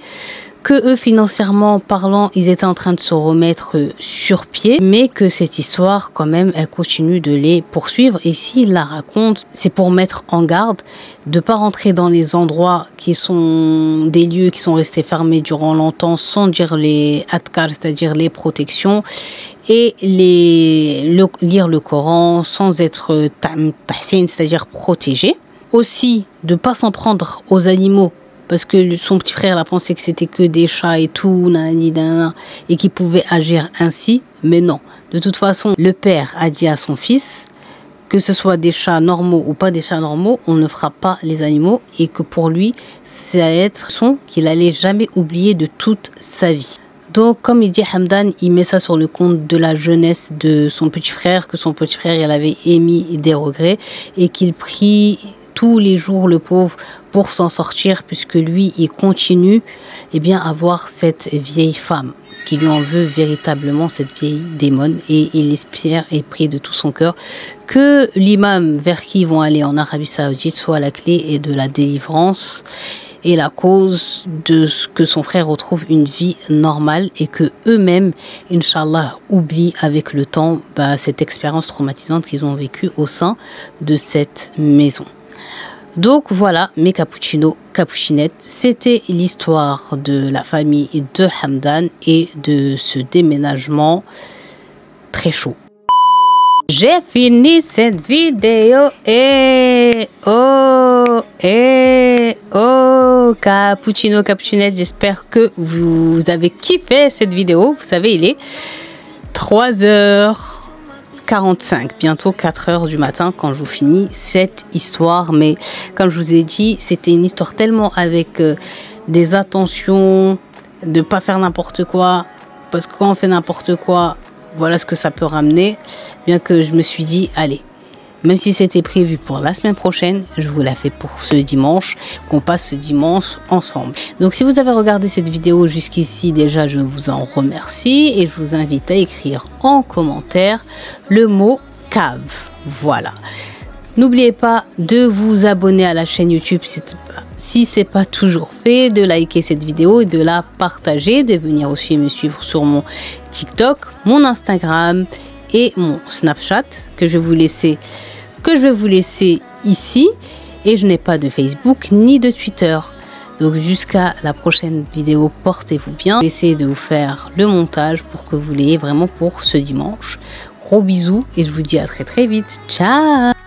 Que eux, financièrement parlant, ils étaient en train de se remettre sur pied, mais que cette histoire, quand même, elle continue de les poursuivre. Et s'ils la racontent, c'est pour mettre en garde de ne pas rentrer dans les endroits qui sont des lieux qui sont restés fermés durant longtemps sans dire les adkar, c'est-à-dire les protections, et lire le Coran sans être tahsin, c'est-à-dire protégé. Aussi, de ne pas s'en prendre aux animaux, parce que son petit frère a pensé que c'était que des chats et tout, et qu'il pouvait agir ainsi. Mais non. De toute façon, le père a dit à son fils, que ce soit des chats normaux ou pas des chats normaux, on ne fera pas les animaux. Et que pour lui, c'est à être son qu'il allait jamais oublier de toute sa vie. Donc, comme il dit Hamdan, il met ça sur le compte de la jeunesse de son petit frère, que son petit frère, il avait émis des regrets et qu'il prie tous les jours le pauvre pour s'en sortir, puisque lui il continue à voir cette vieille femme qui lui en veut véritablement, cette vieille démone, et il espère et prie de tout son cœur que l'imam vers qui ils vont aller en Arabie Saoudite soit la clé et de la délivrance et la cause de ce que son frère retrouve une vie normale et que eux-mêmes, Inch'Allah, oublient avec le temps cette expérience traumatisante qu'ils ont vécue au sein de cette maison. Donc voilà, mes cappuccinos, cappuccinettes, c'était l'histoire de la famille de Hamdan et de ce déménagement très chaud. J'ai fini cette vidéo et cappuccino, cappuccinette, j'espère que vous avez kiffé cette vidéo. Vous savez, il est 3h45, bientôt 4h du matin quand je vous finis cette histoire. Mais comme je vous ai dit, c'était une histoire tellement avec des attentions, de pas faire n'importe quoi, parce que quand on fait n'importe quoi, voilà ce que ça peut ramener. Bien que je me suis dit, allez, même si c'était prévu pour la semaine prochaine, je vous la fais pour ce dimanche, qu'on passe ce dimanche ensemble. Donc si vous avez regardé cette vidéo jusqu'ici, déjà je vous en remercie et je vous invite à écrire en commentaire le mot cave. Voilà. N'oubliez pas de vous abonner à la chaîne YouTube si ce n'est pas toujours fait, de liker cette vidéo et de la partager, de venir aussi me suivre sur mon TikTok, mon Instagram et mon Snapchat que je vais vous laisser ici. Et je n'ai pas de Facebook ni de Twitter. Donc jusqu'à la prochaine vidéo, portez-vous bien. Essayez de vous faire le montage pour que vous l'ayez vraiment pour ce dimanche. Gros bisous et je vous dis à très très vite. Ciao!